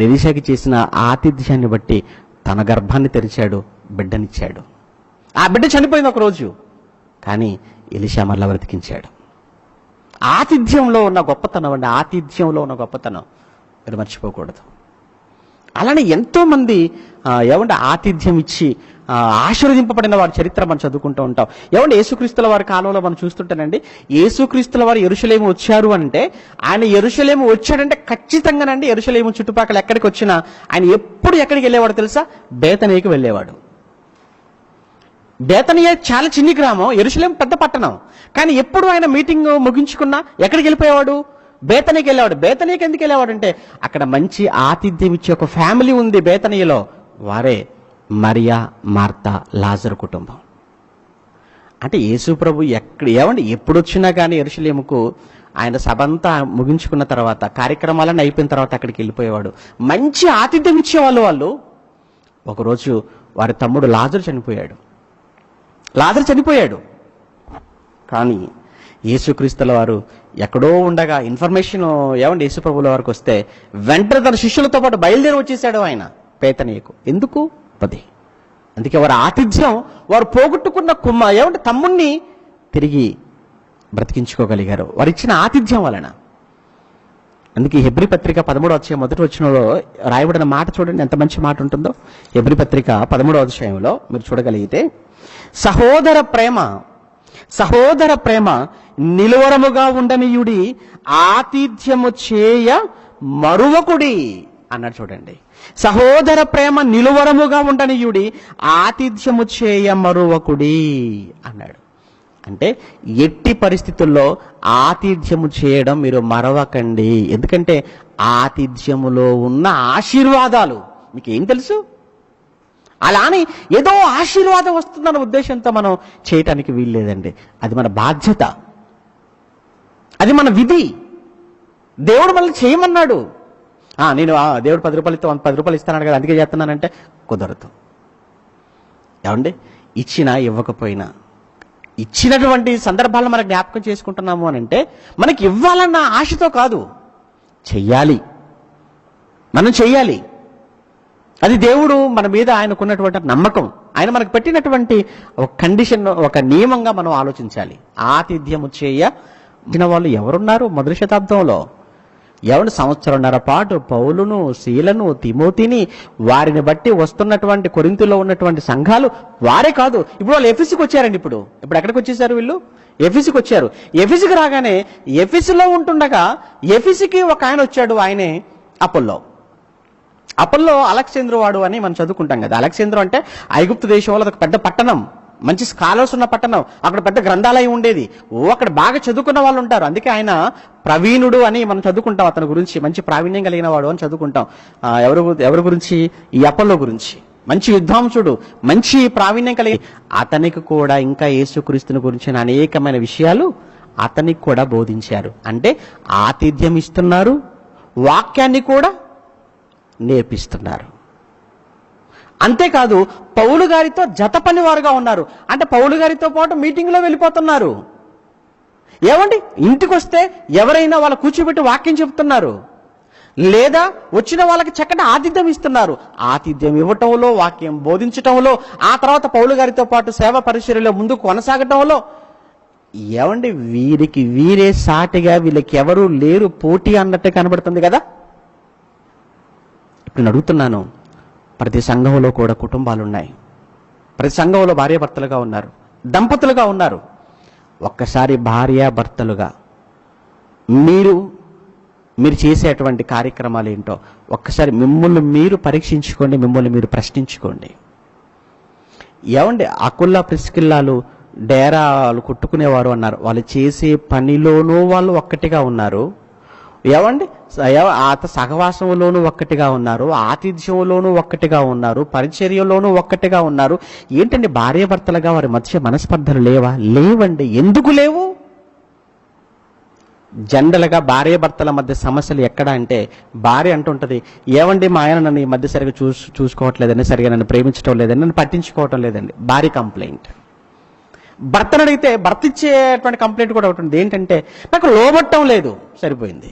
ఎలీషాకి చేసిన ఆతిథ్యాన్ని బట్టి తన గర్భాన్ని తెరిచాడు, బిడ్డనిచ్చాడు. ఆ బిడ్డ చనిపోయింది ఒకరోజు, కానీ ఎలీషా మరలా బ్రతికించాడు. ఆతిథ్యంలో ఉన్న గొప్పతనం అండి, ఆతిథ్యంలో ఉన్న గొప్పతనం మీరు మర్చిపోకూడదు. అలానే ఎంతో మంది ఆతిథ్యం ఇచ్చి ఆశీర్వదింపబడిన వారి చరిత్ర మనం చదువుకుంటూ ఉంటాం. యేసుక్రీస్తుల వారి కాలంలో మనం చూస్తుంటానండి, యేసుక్రీస్తుల వారు యెరూషలేము వచ్చారు అంటే, ఆయన యెరూషలేము వచ్చాడంటే ఖచ్చితంగానండి యెరూషలేము చుట్టుపక్కల ఎక్కడికి వచ్చినా ఆయన ఎప్పుడు ఎక్కడికి వెళ్ళేవాడు తెలుసా? బేతనీకి వెళ్ళేవాడు. బేతనియా చాలా చిన్ని గ్రామం, యెరూషలేము పెద్ద పట్టణం. కానీ ఎప్పుడు ఆయన మీటింగ్ ముగించుకున్నా ఎక్కడికి వెళ్ళిపోయేవాడు? బేతనీకి వెళ్ళేవాడు. బేతనీకి ఎందుకు వెళ్ళేవాడు అంటే అక్కడ మంచి ఆతిథ్యం ఇచ్చే ఒక ఫ్యామిలీ ఉంది బేతనీలో, వారే మరియా, మార్తా, లాజరు కుటుంబం. అంటే యేసు ప్రభు ఎప్పుడు వచ్చినా కానీ యెరూషలేముకు ఆయన సభంతా ముగించుకున్న తర్వాత, కార్యక్రమాలన్నీ అయిపోయిన తర్వాత అక్కడికి వెళ్ళిపోయేవాడు. మంచి ఆతిథ్యం ఇచ్చేవాళ్ళు వాళ్ళు. ఒకరోజు వారి తమ్ముడు లాజరు చనిపోయాడు. కానీ యేసుక్రీస్తుల వారు ఎక్కడో ఉండగా ఇన్ఫర్మేషన్ యేసుప్రభుల వారికి వస్తే వెంటనే తన శిష్యులతో పాటు బయలుదేరి వచ్చేసాడు ఆయన బేతనీయకు. ఎందుకు? అందుకే వారి ఆతిథ్యం, వారు పోగొట్టుకున్న తమ్ముణ్ణి తిరిగి బ్రతికించుకోగలిగారు వారు ఇచ్చిన ఆతిథ్యం వలన. అందుకే హెబ్రీ పత్రిక 13వ అధ్యాయం 1వ వచనంలో రాయబడిన మాట చూడండి, ఎంత మంచి మాట ఉంటుందో. హెబ్రీ పత్రిక 13వ అధ్యాయంలో మీరు చూడగలిగితే, సహోదర ప్రేమ నిలువరముగా ఉండనియుడి, ఆతిథ్యము చేయ మరువకుడి. అన్నాడు చూడండి. సహోదర ప్రేమ నిలువరముగా ఉండనియుడి, ఆతిథ్యము చేయ మరువకుడి అన్నాడు. అంటే ఎట్టి పరిస్థితుల్లో ఆతిథ్యము చేయడం మీరు మరవకండి. ఎందుకంటే ఆతిథ్యములో ఉన్న ఆశీర్వాదాలు మీకేం తెలుసు? అలా అని ఏదో ఆశీర్వాదం వస్తుందన్న ఉద్దేశంతో మనం చేయటానికి వీల్లేదండి. అది మన బాధ్యత, అది మన విధి. దేవుడు మనల్ని చేయమన్నాడు. నేను దేవుడు 10 రూపాయలు ఇస్తాను కదా అందుకే చేస్తున్నానంటే కుదరదు. ఏమండి, ఇచ్చినా ఇవ్వకపోయినా ఇచ్చినటువంటి సందర్భాలను మనం జ్ఞాపకం చేసుకుంటున్నాము అని అంటే మనకి ఇవ్వాలన్న ఆశతో కాదు, చెయ్యాలి, మనం చెయ్యాలి. అది దేవుడు మన మీద ఆయనకున్నటువంటి నమ్మకం, ఆయన మనకు పెట్టినటువంటి ఒక కండిషన్, ఒక నియమంగా మనం ఆలోచించాలి. ఆతిథ్యము చేయ వాళ్ళు ఎవరున్నారు మొదటి శతాబ్దంలో? ఎవరు సంవత్సరంన్నర పాటు పౌలును, శీలను, తిమోతిని, వారిని బట్టి వస్తున్నటువంటి కొరింథీలో ఉన్నటువంటి సంఘాలు వారే కాదు, ఇప్పుడు వాళ్ళు ఎఫెసుకి వచ్చారండి. ఇప్పుడు ఎక్కడికి వచ్చేసారు వీళ్ళు? ఎఫెసుకి వచ్చారు. ఎఫెసుకి రాగానే ఎఫెసులో ఉంటుండగా ఎఫెసుకి ఒక ఆయన వచ్చాడు, ఆయనే అపోల్లో. అలెగ్జాంద్రు వాడు అని మనం చదువుకుంటాం కదా. అలెగ్జాంద్రు అంటే ఐగుప్తు దేశంలో అదొక పెద్ద పట్టణం, మంచి స్కాలర్స్ ఉన్న పట్టణం. అక్కడ పెద్ద గ్రంథాలయం ఉండేది. అక్కడ బాగా చదువుకున్న వాళ్ళు ఉంటారు. అందుకే ఆయన ప్రవీణుడు అని మనం చదువుకుంటాం. అతని గురించి మంచి ప్రావీణ్యం కలిగిన వాడు అని చదువుకుంటాం. ఎవరి గురించి? ఈ అపోల్లో గురించి. మంచి విద్వాంసుడు, మంచి ప్రావీణ్యం కలిగి, అతనికి కూడా ఇంకా యేసుక్రీస్తుని గురించిన అనేకమైన విషయాలు అతనికి కూడా బోధించారు. అంటే ఆతిథ్యం ఇస్తున్నారు, వాక్యాన్ని కూడా నేర్పిస్తున్నారు. అంతేకాదు పౌలు గారితో జత పనివారుగా ఉన్నారు. అంటే పౌలు గారితో పాటు మీటింగ్లో వెళ్ళిపోతున్నారు. ఏమండి, ఇంటికి వస్తే ఎవరైనా వాళ్ళ కూర్చోబెట్టి వాక్యం చెప్తున్నారు, లేదా వచ్చిన వాళ్ళకి చక్కటి ఆతిథ్యం ఇస్తున్నారు. ఆతిథ్యం ఇవ్వటంలో, వాక్యం బోధించటంలో, ఆ తర్వాత పౌలు గారితో పాటు సేవ పరిచర్యలో ముందుకు కొనసాగటంలో, ఏమండి వీరికి వీరే సాటిగా వీళ్ళకి ఎవరూ లేరు, పోటీ అన్నట్టు కనబడుతుంది కదా. ఇప్పుడు నేను అడుగుతున్నాను, ప్రతి సంఘంలో కూడా కుటుంబాలు ఉన్నాయి, ప్రతి సంఘంలో భార్యాభర్తలుగా ఉన్నారు, దంపతులుగా ఉన్నారు. ఒక్కసారి భార్యాభర్తలుగా మీరు చేసేటువంటి కార్యక్రమాలు ఏంటో ఒక్కసారి మిమ్మల్ని మీరు పరీక్షించుకోండి, మిమ్మల్ని మీరు ప్రశ్నించుకోండి. ఏమండి, అకుల్లా ప్రిస్కిల్లాలు డేరాలు కుట్టుకునేవారు అన్నారు. వాళ్ళు చేసే పనిలోనూ వాళ్ళు ఒక్కటిగా ఉన్నారు. ఏమండి, సహవాసంలోనూ ఒక్కటిగా ఉన్నారు, ఆతిథ్యంలోనూ ఒక్కటిగా ఉన్నారు, పరిచర్యలోనూ ఒక్కటిగా ఉన్నారు. ఏంటండి, భార్యాభర్తలుగా వారి మధ్య మనస్పర్ధలు లేవా? లేవండి. ఎందుకు లేవు? జనరల్గా భార్యాభర్తల మధ్య సమస్యలు ఎక్కడ అంటే, భార్య అంటుంటది, ఏమండి మా ఆయన నన్ను ఈ మధ్య సరిగా చూసుకోవట్లేదండి, సరిగా నన్ను ప్రేమించడం లేదండి, నన్ను పట్టించుకోవటం లేదండి. భార్య కంప్లైంట్. భర్తను అడిగితే భర్త ఇచ్చేటువంటి కంప్లైంట్ కూడా ఒకటి ఉంది. ఏంటంటే, నాకు లోబట్టం లేదు. సరిపోయింది.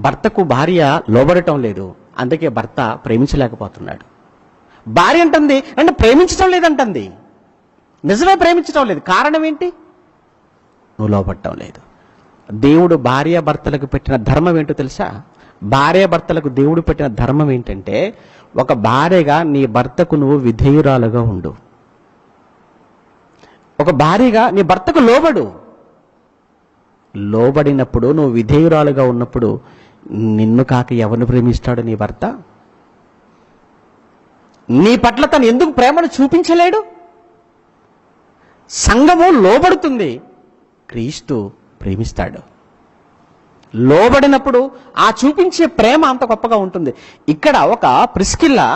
భర్తకు భార్య లోబడటం లేదు, అందుకే భర్త ప్రేమించలేకపోతున్నాడు. భార్య అంటుంది అంటే ప్రేమించటం లేదంటుంది. నిజమే, ప్రేమించటం లేదు. కారణం ఏంటి? నువ్వు లోబడటం లేదు. దేవుడు భార్యాభర్తలకు పెట్టిన ధర్మం ఏంటో తెలుసా? భార్యాభర్తలకు దేవుడు పెట్టిన ధర్మం ఏంటంటే, ఒక భార్యగా నీ భర్తకు నువ్వు విధేయురాలుగా ఉండు. ఒక భార్యగా నీ భర్తకు లోబడు. లోబడినప్పుడు, నువ్వు విధేయురాలుగా ఉన్నప్పుడు నిన్ను కాక ఎవరిని ప్రేమిస్తాడు నీ భర్త? నీ పట్ల తను ఎందుకు ప్రేమను చూపించలేడు? సంఘము లోబడుతుంది, క్రీస్తు ప్రేమిస్తాడు. లోబడినప్పుడు ఆ చూపించే ప్రేమ అంత గొప్పగా ఉంటుంది. ఇక్కడ ఒక ప్రిస్కిల్లా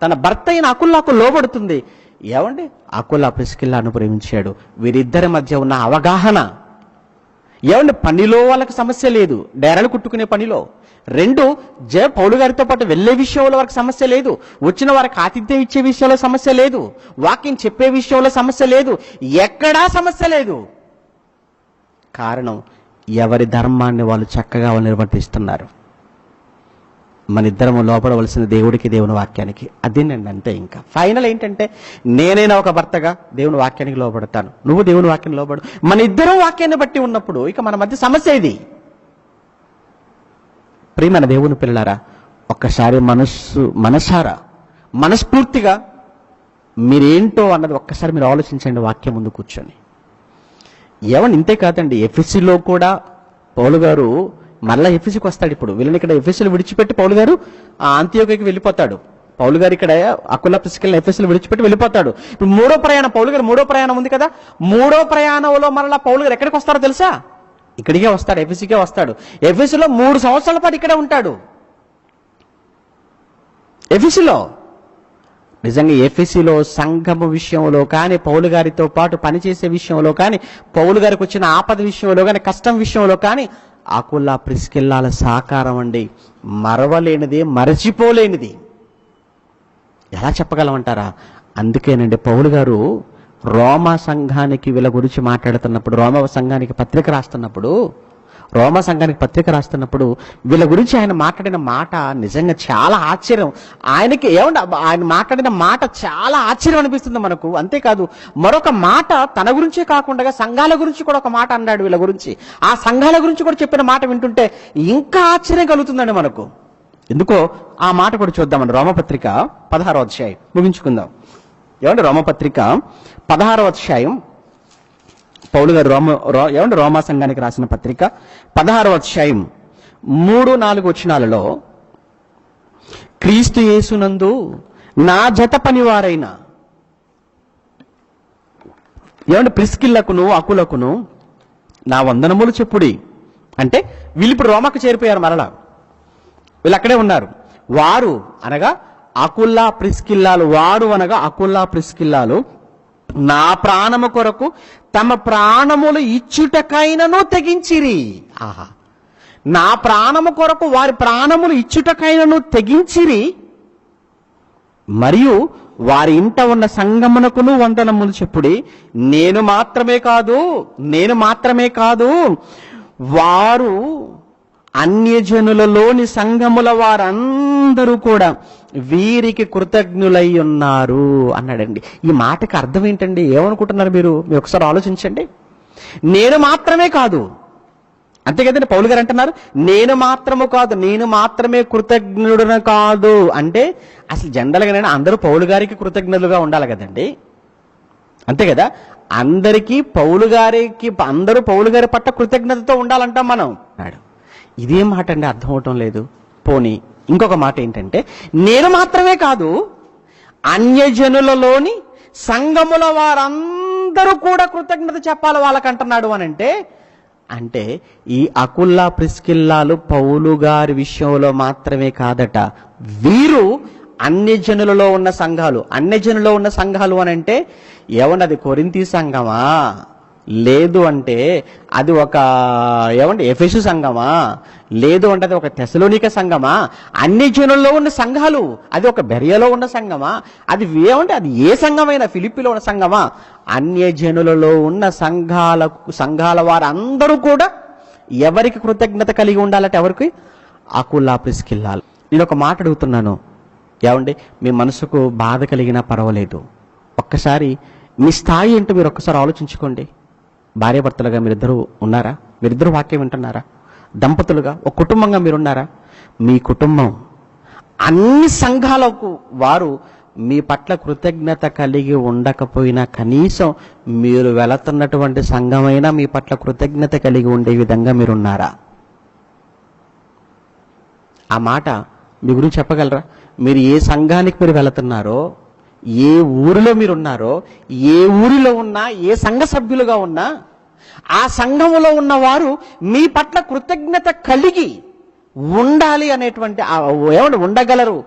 తన భర్త అయిన అకుల్లాకు లోబడుతుంది. ఏమండి, అకుల్లా ప్రిస్కిల్లాను ప్రేమించాడు. వీరిద్దరి మధ్య ఉన్న అవగాహన. ఏమండి, పనిలో వాళ్ళకి సమస్య లేదు, డేరాలు కుట్టుకునే పనిలో. 2, పౌలు గారితో పాటు వెళ్లే విషయంలో వారికి సమస్య లేదు, వచ్చిన వారికి ఆతిథ్యం ఇచ్చే విషయంలో సమస్య లేదు, వాక్యం చెప్పే విషయంలో సమస్య లేదు, ఎక్కడా సమస్య లేదు. కారణం, ఎవరి ధర్మాన్ని వాళ్ళు చక్కగా వాళ్ళు నిర్వర్తిస్తున్నారు. మన ఇద్దరము లోపడవలసిన దేవుడికి, దేవుని వాక్యానికి. అదేనండి, అంతే. ఇంకా ఫైనల్ ఏంటంటే, నేనైనా ఒక భర్తగా దేవుని వాక్యానికి లోబడతాను, నువ్వు దేవుని వాక్యానికి లోబడు. మన ఇద్దరం వాక్యాన్ని బట్టి ఉన్నప్పుడు ఇక మన మధ్య సమస్య ఇది. ప్రియమైన దేవుని పిల్లలారా, ఒక్కసారి మనసారా మనస్ఫూర్తిగా మీరేంటో అన్నది ఒక్కసారి మీరు ఆలోచించండి వాక్యం ముందు కూర్చొని. ఏమని ఇంతే కాదండి, ఎఫెసీలో కూడా పౌలు గారు మరలా ఎఫెసుకి వస్తాడు. ఇప్పుడు వీళ్ళని ఇక్కడ ఎఫెసులు విడిచిపెట్టి పౌలు గారు అంతియోకికి వెళ్ళిపోతాడు. పౌలు గారు ఇక్కడ అకుల ప్రిస్కిల్లా ఎఫెసులు విడిచిపెట్టి వెళ్ళిపోతాడు. ఇప్పుడు మూడో ప్రయాణం, పౌలు గారు మూడో ప్రయాణం ఉంది కదా, మూడో ప్రయాణంలో మరలా పౌలు గారు ఎక్కడికి వస్తారో తెలుసా? ఇక్కడికే వస్తాడు, ఎఫెసుకే వస్తాడు. ఎఫెసులో 3 సంవత్సరాల పాటు ఇక్కడే ఉంటాడు. ఎఫెసులో నిజంగా ఎఫెసులో సంఘము విషయంలో కానీ, పౌలు గారితో పాటు పనిచేసే విషయంలో కానీ, పౌలు గారికి వచ్చిన ఆపద విషయంలో కానీ, కష్టం విషయంలో కానీ అకుల ప్రిస్కిల్లాల సహకారం అండి మరవలేనిది, మరచిపోలేనిది. ఎలా చెప్పగలమంటారా? అందుకేనండి పౌలు గారు రోమా సంఘానికి వీళ్ళ గురించి మాట్లాడుతున్నప్పుడు, రోమా సంఘానికి పత్రిక రాస్తున్నప్పుడు వీళ్ళ గురించి ఆయన మాట్లాడిన మాట నిజంగా చాలా ఆశ్చర్యం. ఆయనకి ఆయన మాట్లాడిన మాట చాలా ఆశ్చర్యం అనిపిస్తుంది మనకు. అంతేకాదు మరొక మాట తన గురించే కాకుండా సంఘాల గురించి కూడా ఒక మాట అన్నాడు వీళ్ళ గురించి. ఆ సంఘాల గురించి కూడా చెప్పిన మాట వింటుంటే ఇంకా ఆశ్చర్యం కలుగుతుందండి మనకు. ఎందుకో ఆ మాట కూడా చూద్దామని. రోమపత్రిక 16వ అధ్యాయం ముగించుకుందాం. రోమపత్రిక 16వ అధ్యాయం, పౌలు గారు రోమా సంఘానికి రాసిన పత్రిక 16వ అధ్యాయం 3-4 వచనాలలో, క్రీస్తు యేసునందు నా జత పనివారైన ప్రిస్కిల్లకును అకులకును నా వందనములు చెప్పుడి. అంటే వీళ్ళు ఇప్పుడు రోమాకు చేరిపోయారు. మరలా వీళ్ళు అక్కడే ఉన్నారు. వారు అనగా అకుల్లా ప్రిస్కిల్లాలు, వారు అనగా అకుల్లా ప్రిస్కిల్లాలు నా ప్రాణము కొరకు తమ ప్రాణములు ఇచ్చుటకైనను తెగించిరి. ఆహా, నా ప్రాణము కొరకు వారి ప్రాణములు ఇచ్చుటకైనను తెగించిరి, మరియు వారి ఇంట ఉన్న సంగమునకును వందనములు చెప్పుడి. నేను మాత్రమే కాదు వారు అన్యజనులలోని సంఘముల వారందరూ కూడా వీరికి కృతజ్ఞులై ఉన్నారు అన్నాడండి. ఈ మాటకి అర్థం ఏంటండి? ఏమనుకుంటున్నారు మీరు ఒకసారి ఆలోచించండి. నేను మాత్రమే కాదు, అంతే కదండి పౌలు గారు అంటున్నారు. నేను మాత్రమే కృతజ్ఞుడున కాదు అంటే అసలు జనరల్గా అందరూ పౌలు గారికి కృతజ్ఞులుగా ఉండాలి కదండి, అంతే కదా? అందరూ పౌలు గారి పట్ల కృతజ్ఞతతో ఉండాలంటాం మనం. ఇదేం మాట అండి? అర్థం అవటం లేదు. పోనీ ఇంకొక మాట ఏంటంటే, నేను మాత్రమే కాదు అన్యజనులలోని సంఘముల వారందరూ కూడా కృతజ్ఞత చెప్పాలి వాళ్ళకంటున్నాడు అని అంటే ఈ అకుల్లా ప్రిస్కిల్లాలు పౌలు గారి విషయంలో మాత్రమే కాదట, వీరు అన్యజనులలో ఉన్న సంఘాలు అని అంటే అది కొరింథీ సంఘమా, లేదు అంటే అది ఒక ఎఫెసు సంఘమా, లేదు అంటే అది ఒక తెసలోనిక సంఘమా, అన్ని జనుల్లో ఉన్న సంఘాలు, అది ఒక బెరియలో ఉన్న సంఘమా, అది అది ఏ సంఘమైనా, ఫిలిప్పీలో ఉన్న సంఘమా, అన్యజనులలో ఉన్న సంఘాల వారందరూ కూడా ఎవరికి కృతజ్ఞత కలిగి ఉండాలంటే ఎవరికి? అకుల్లా ప్రిస్కిల్లాలు. నేను ఒక మాట అడుగుతున్నాను, మీ మనసుకు బాధ కలిగినా పర్వాలేదు, ఒక్కసారి మీ స్థాయి ఏంటో మీరు ఒక్కసారి ఆలోచించుకోండి. భార్యాభర్తలుగా మీరిద్దరూ ఉన్నారా? మీరిద్దరూ వాక్యం వింటున్నారా? దంపతులుగా ఒక కుటుంబంగా మీరున్నారా? మీ కుటుంబం అన్ని సంఘాలకు వారు మీ పట్ల కృతజ్ఞత కలిగి ఉండకపోయినా కనీసం మీరు వెళుతున్నటువంటి సంఘమైనా మీ పట్ల కృతజ్ఞత కలిగి ఉండే విధంగా మీరున్నారా? ఆ మాట మీ గురించి చెప్పగలరా? మీరు ఏ సంఘానికి మీరు వెళుతున్నారో, ఏ ఊరిలో మీరున్నారో, ఏ ఊరిలో ఉన్నా, ఏ సంఘ సభ్యులుగా ఉన్నా, ఆ సంఘములో ఉన్నవారు మీ పట్ల కృతజ్ఞత కలిగి ఉండాలి అనేటువంటి ఉండగలరు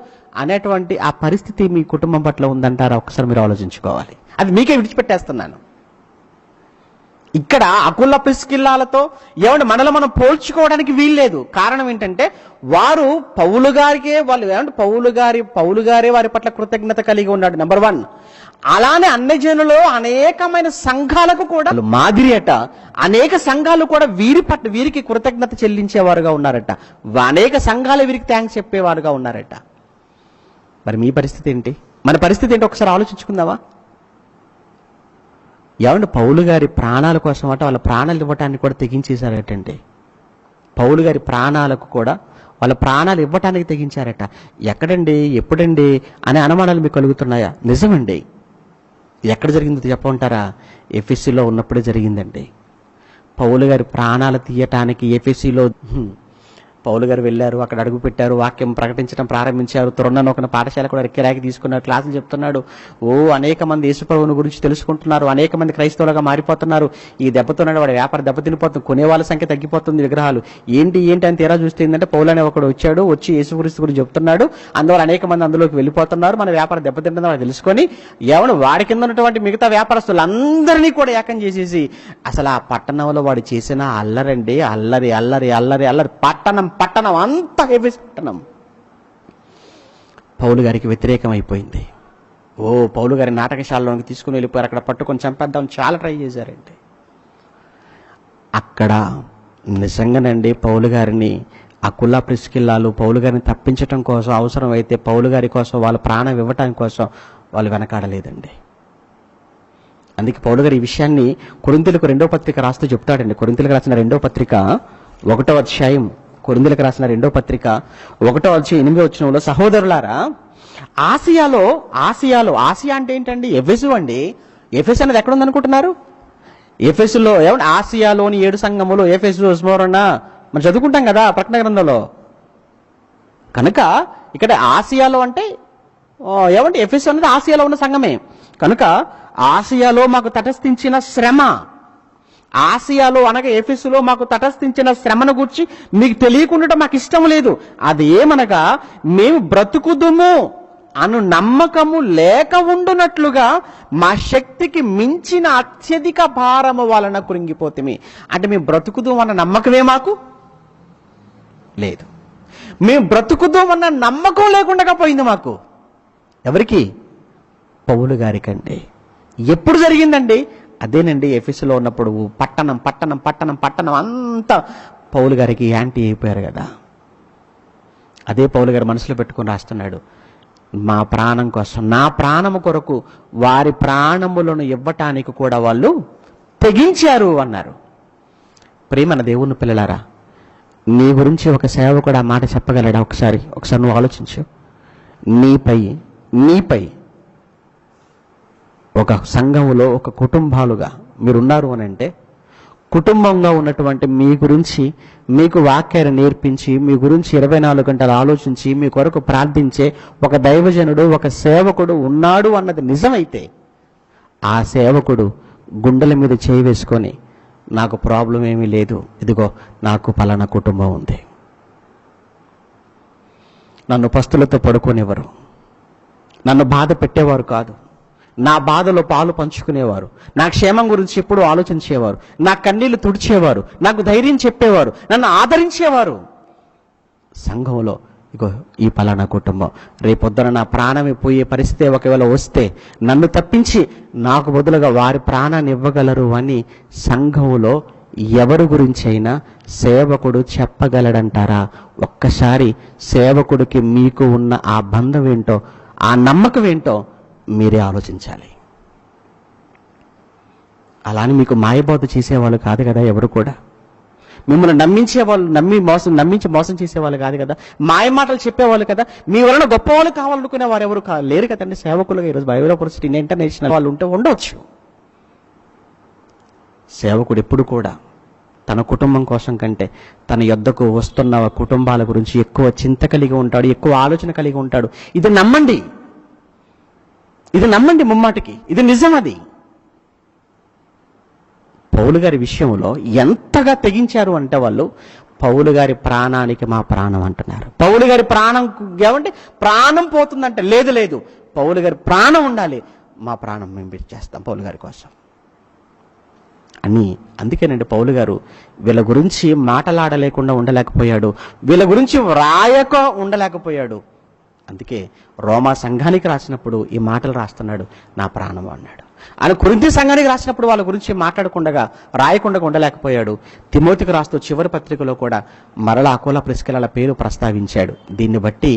అనేటువంటి ఆ పరిస్థితి మీ కుటుంబం పట్ల ఉందంటారా? ఒకసారి మీరు ఆలోచించుకోవాలి. అది మీకే విడిచిపెట్టేస్తున్నాను. ఇక్కడ అకుల్లా ప్రిస్కిల్లాలతో మనలో మనం పోల్చుకోవడానికి వీల్లేదు. కారణం ఏంటంటే వారు పౌలు గారే వారి పట్ల కృతజ్ఞత కలిగి ఉన్నాడు, నెంబర్ 1. అలానే అన్యజనులు అనేకమైన సంఘాలకు కూడా మాదిరి అట, అనేక సంఘాలు కూడా వీరికి కృతజ్ఞత చెల్లించేవారుగా ఉన్నారట, అనేక సంఘాలు వీరికి థ్యాంక్స్ చెప్పేవారుగా ఉన్నారట. మరి మీ పరిస్థితి ఏంటి? మన పరిస్థితి ఏంటి? ఒకసారి ఆలోచించుకుందామా? పౌలు గారి ప్రాణాల కోసం వాళ్ళ ప్రాణాలు ఇవ్వటానికి కూడా తెగించేశారటండి. పౌలు గారి ప్రాణాలకు కూడా వాళ్ళ ప్రాణాలు ఇవ్వటానికి తెగించారట. ఎక్కడండి, ఎప్పుడండి అనే అనుమానాలు మీకు కలుగుతున్నాయా? నిజమండి. ఎక్కడ జరిగిందో చెప్పమంటారా? ఎఫెసీలో ఉన్నప్పుడే జరిగిందండి. పౌలు గారి ప్రాణాలు తీయటానికి ఎఫెసీలో పౌలు గారు వెళ్ళారు, అక్కడ అడుగు పెట్టారు, వాక్యం ప్రకటించడం ప్రారంభించారు. తురన్నను ఒక పాఠశాల కూడా కిరాయికి తీసుకున్నారు, క్లాసులు చెప్తున్నాడు. అనేక మంది యేసుప్రభువుని గురించి తెలుసుకుంటున్నారు, అనేక మంది క్రైస్తవులుగా మారిపోతున్నారు. ఈ దెబ్బతోన్నాడు వాడి వ్యాపారం దెబ్బతినిపోతుంది, కొనేవాళ్ళ సంఖ్య తగ్గిపోతుంది, విగ్రహాలు ఏంటి అని తీరా చూస్తే ఏంటంటే పౌలు అనే ఒకడు వచ్చి యేసుక్రీస్తు గురించి చెప్తున్నాడు. అందువల్ల అనేక మంది అందులోకి వెళ్ళిపోతున్నారు, మన వ్యాపారం దెబ్బతింటుందని వాడు తెలుసుకొని వాడి కింద ఉన్నటువంటి మిగతా వ్యాపారస్తులందరినీ కూడా ఏకం చేసేసి అసలు ఆ పట్టణంలో వాడు చేసిన అల్లరండి, అల్లరి అల్లరి అల్లరి అల్లరి, పట్టణం అంతా హెవీ పట్టణం పౌలు గారికి వ్యతిరేకం అయిపోయింది. పౌలు గారి నాటకశాలలోకి తీసుకుని వెళ్ళిపోయారు. అక్కడ పట్టుకొని చంపేద్దాం చాలా ట్రై చేశారండి. అక్కడ నిజంగానండి పౌలు గారిని అకుల్లా ప్రిస్కిల్లాలు పౌలు గారిని తప్పించడం కోసం, అవసరం అయితే పౌలు గారి కోసం వాళ్ళ ప్రాణం ఇవ్వటం కోసం వాళ్ళు వెనకాడలేదండి. అందుకే పౌలు గారు ఈ విషయాన్ని కొరింథీయులకు 2వ పత్రిక రాస్తూ చెప్తాడండి. కొరింథీయులకు రాసిన 2వ పత్రిక 1వ అధ్యాయం, కొరింథీయులకు రాసిన 2వ పత్రిక 1వ అధ్యాయం 8వ వచనంలో, సహోదరులారా ఆసియా అంటే ఏంటండి? ఎఫెసు అండి. ఎఫెసు అనేది ఎక్కడ ఉందనుకుంటున్నారు? ఎఫెసులో ఆసియాలోని 7 సంఘములు, ఎఫెసు, స్మోరణ మనం చదువుకుంటాం కదా ప్రకటన గ్రంథంలో. కనుక ఇక్కడ ఆసియాలో అంటే ఎఫెసు అనేది ఆసియాలో ఉన్న సంఘమే. కనుక ఆసియాలో మాకు తటస్థించిన శ్రమ, ఆసియాలో అనగా ఎఫెసులో మాకు తటస్థించిన శ్రమను గురించి మీకు తెలియకుండా మాకు ఇష్టం లేదు. అది ఏమనగా మేము బ్రతుకుదుము అను నమ్మకము లేక ఉండునట్లుగా మా శక్తికి మించిన అత్యధిక భారము వలన కృంగిపోతుంది. అంటే మేము బ్రతుకుదు అన్న నమ్మకమే మాకు లేదు. మేము బ్రతుకుదు అన్న నమ్మకం లేకుండా పోయింది మాకు. ఎవరికి? పౌలు గారికండి. ఎప్పుడు జరిగిందండి? అదేనండి ఎఫెసులో ఉన్నప్పుడు పట్టణం అంతా పౌలు గారికి యాంటీ అయిపోయారు కదా. అదే పౌలు గారు మనసులో పెట్టుకుని రాస్తున్నాడు, మా ప్రాణం కోసం, నా ప్రాణము కొరకు వారి ప్రాణములను ఇవ్వటానికి కూడా వాళ్ళు తెగించారు అన్నారు. ప్రేమన దేవుని పిల్లలారా, నీ గురించి ఒక సేవకుడు ఆ మాట చెప్పగలడా? ఒకసారి నువ్వు ఆలోచించు. నీపై ఒక సంఘములో ఒక కుటుంబాలుగా మీరున్నారు అని అంటే, కుటుంబంగా ఉన్నటువంటి మీ గురించి మీకు వాక్యాన్ని నేర్పించి, మీ గురించి 24 గంటలు ఆలోచించి, మీ కొరకు ప్రార్థించే ఒక దైవజనుడు, ఒక సేవకుడు ఉన్నాడు అన్నది నిజమైతే, ఆ సేవకుడు గుండెల మీద చేయి వేసుకొని, నాకు ప్రాబ్లం ఏమీ లేదు, ఇదిగో నాకు పలానా కుటుంబం ఉంది, నన్ను పస్తులతో పడుకునేవారు, నన్ను బాధ పెట్టేవారు కాదు, నా బాధలో పాలు పంచుకునేవారు, నా క్షేమం గురించి ఎప్పుడూ ఆలోచించేవారు, నా కన్నీళ్లు తుడిచేవారు, నాకు ధైర్యం చెప్పేవారు, నన్ను ఆదరించేవారు. సంఘంలో ఇగో ఈ పలానా కుటుంబం, రేపొద్దున నా ప్రాణమే పోయే పరిస్థితి ఒకవేళ వస్తే నన్ను తప్పించి నాకు బదులుగా వారి ప్రాణాన్ని ఇవ్వగలరు అని సంఘంలో ఎవరి గురించి అయినా సేవకుడు చెప్పగలడంటారా? ఒక్కసారి సేవకుడికి మీకు ఉన్న ఆ బంధం ఏంటో, ఆ నమ్మకం ఏంటో మీరే ఆలోచించాలి. అలాని మీకు మాయబోధ చేసేవాళ్ళు కాదు కదా ఎవరు కూడా. మిమ్మల్ని నమ్మించేవాళ్ళు, నమ్మించి మోసం చేసేవాళ్ళు కాదు కదా. మాయ మాటలు చెప్పేవాళ్ళు కదా. మీ వలన గొప్పవాళ్ళు కావాలనుకునే వారు ఎవరు లేరు కదండి సేవకులుగా. ఈరోజు బైబిల్ యూనివర్సిటీ ఇంటర్నేషనల్ వాళ్ళు ఉంటే ఉండవచ్చు. సేవకుడు ఎప్పుడు కూడా తన కుటుంబం కోసం కంటే తన యొద్దకు వస్తున్న కుటుంబాల గురించి ఎక్కువ చింత కలిగి ఉంటాడు, ఎక్కువ ఆలోచన కలిగి ఉంటాడు. ఇది నమ్మండి ముమ్మాటికి, ఇది నిజం. అది పౌలు గారి విషయంలో ఎంతగా తెగించారు అంటే వాళ్ళు పౌలు గారి ప్రాణానికి మా ప్రాణం అంటున్నారు. పౌలు గారి ప్రాణం ఏమంటే ప్రాణం పోతుందంటే లేదు పౌలు గారి ప్రాణం ఉండాలి, మా ప్రాణం మేము ఇచ్చేస్తాం పౌలు గారి కోసం అని. అందుకేనండి పౌలు గారు వీళ్ళ గురించి మాటలాడలేకుండా ఉండలేకపోయాడు, వీళ్ళ గురించి వ్రాయక ఉండలేకపోయాడు. అందుకే రోమా సంఘానికి రాసినప్పుడు ఈ మాటలు రాస్తున్నాడు, నా ప్రాణం అన్నాడు. ఆయన కొరింథీ సంఘానికి రాసినప్పుడు వాళ్ళ గురించి రాయకుండా ఉండలేకపోయాడు. తిమోతికి రాస్తూ చివరి పత్రికలో కూడా మరలా అకుల్లా ప్రిస్కిల్లాల పేరు ప్రస్తావించాడు. దీన్ని బట్టి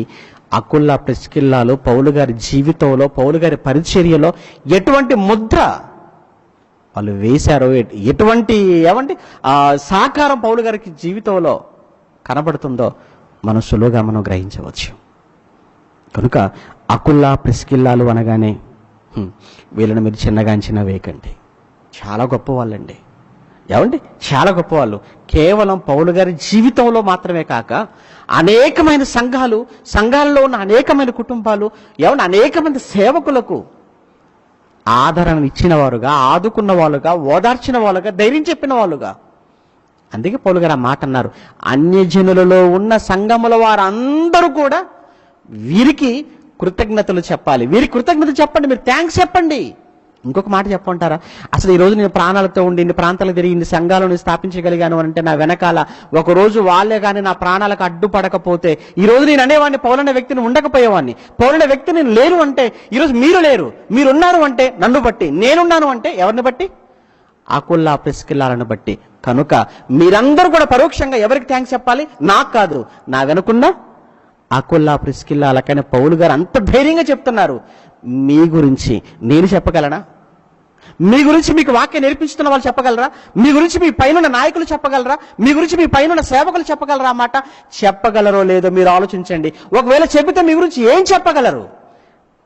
అకుల్లా ప్రిస్కిల్లాలు పౌలు గారి జీవితంలో, పౌలు గారి పరిచర్యలో ఎటువంటి ముద్ర వాళ్ళు వేశారో, ఎటువంటి సాకారం పౌలు గారికి జీవితంలో కనబడుతుందో మనం సులువుగా గ్రహించవచ్చు. కనుక అకుల్లా ప్రిస్కిల్లాలు అనగానే వీళ్ళని మీరు చిన్నగా అంచనా వేయకండి, చాలా గొప్ప వాళ్ళండి. ఏమండి, చాలా గొప్పవాళ్ళు. కేవలం పౌలు గారి జీవితంలో మాత్రమే కాక అనేకమైన సంఘాలలో ఉన్న అనేకమైన కుటుంబాలు, ఏమంటే అనేక మంది సేవకులకు ఆదరణ ఇచ్చిన వారుగా, ఆదుకున్న వాళ్ళుగా, ఓదార్చిన వాళ్ళుగా, ధైర్యం చెప్పిన వాళ్ళుగా. అందుకే పౌలు గారు ఆ మాట అన్నారు, అన్యజనులలో ఉన్న సంఘముల వారందరూ కూడా వీరికి కృతజ్ఞతలు చెప్పాలి. వీరికి కృతజ్ఞతలు చెప్పండి, మీరు థ్యాంక్స్ చెప్పండి. ఇంకొక మాట చెప్పంటారా, అసలు ఈరోజు నేను ప్రాణాలతో ఉండి ఇన్ని ప్రాంతాలకు తిరిగి ఇన్ని సంఘాలను స్థాపించగలిగాను అంటే నా వెనకాల ఒకరోజు వాళ్ళే కానీ నా ప్రాణాలకు అడ్డుపడకపోతే ఈరోజు నేను అనేవాడిని, పౌలన్న వ్యక్తిని ఉండకపోయేవాడిని. పౌలన్న వ్యక్తి నేను లేను అంటే ఈరోజు మీరు లేరు. మీరున్నారు అంటే నన్ను బట్టి, నేనున్నాను అంటే ఎవరిని బట్టి? ఆకుల్లా ప్రిస్కిల్లాలను బట్టి. కనుక మీరందరూ కూడా పరోక్షంగా ఎవరికి థ్యాంక్స్ చెప్పాలి? నాకు కాదు, నా వెనుకున్న ఆకుల్లా ప్రిస్కిల్లా. కానీ పౌలు గారు అంత ధైర్యంగా చెప్తున్నారు, మీ గురించి నేను చెప్పగలనా? మీ గురించి మీకు వాక్యం నేర్పించుతున్న వాళ్ళు చెప్పగలరా? మీ గురించి మీ పైన నాయకులు చెప్పగలరా? మీ గురించి మీ పైన సేవకులు చెప్పగలరా? అన్నమాట చెప్పగలరో లేదో మీరు ఆలోచించండి. ఒకవేళ చెబితే మీ గురించి ఏం చెప్పగలరు?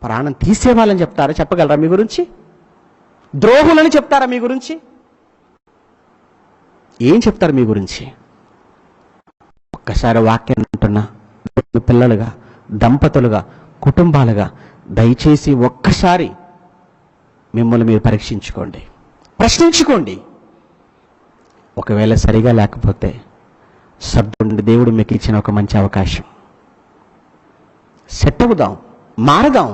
ప్రాణం తీసేవాళ్ళని చెప్తారా? చెప్పగలరా మీ గురించి? ద్రోహులని చెప్తారా మీ గురించి? ఏం చెప్తారు మీ గురించి? ఒక్కసారి వాక్యం అంటున్నా పిల్లలుగా, దంపతులుగా, కుటుంబాలుగా దయచేసి ఒక్కసారి మిమ్మల్ని మీరు పరీక్షించుకోండి, ప్రశ్నించుకోండి. ఒకవేళ సరిగా లేకపోతే సర్దుండి, దేవుడు మీకు ఇచ్చిన ఒక మంచి అవకాశం. సెట్ అవుదాం, మారదాం.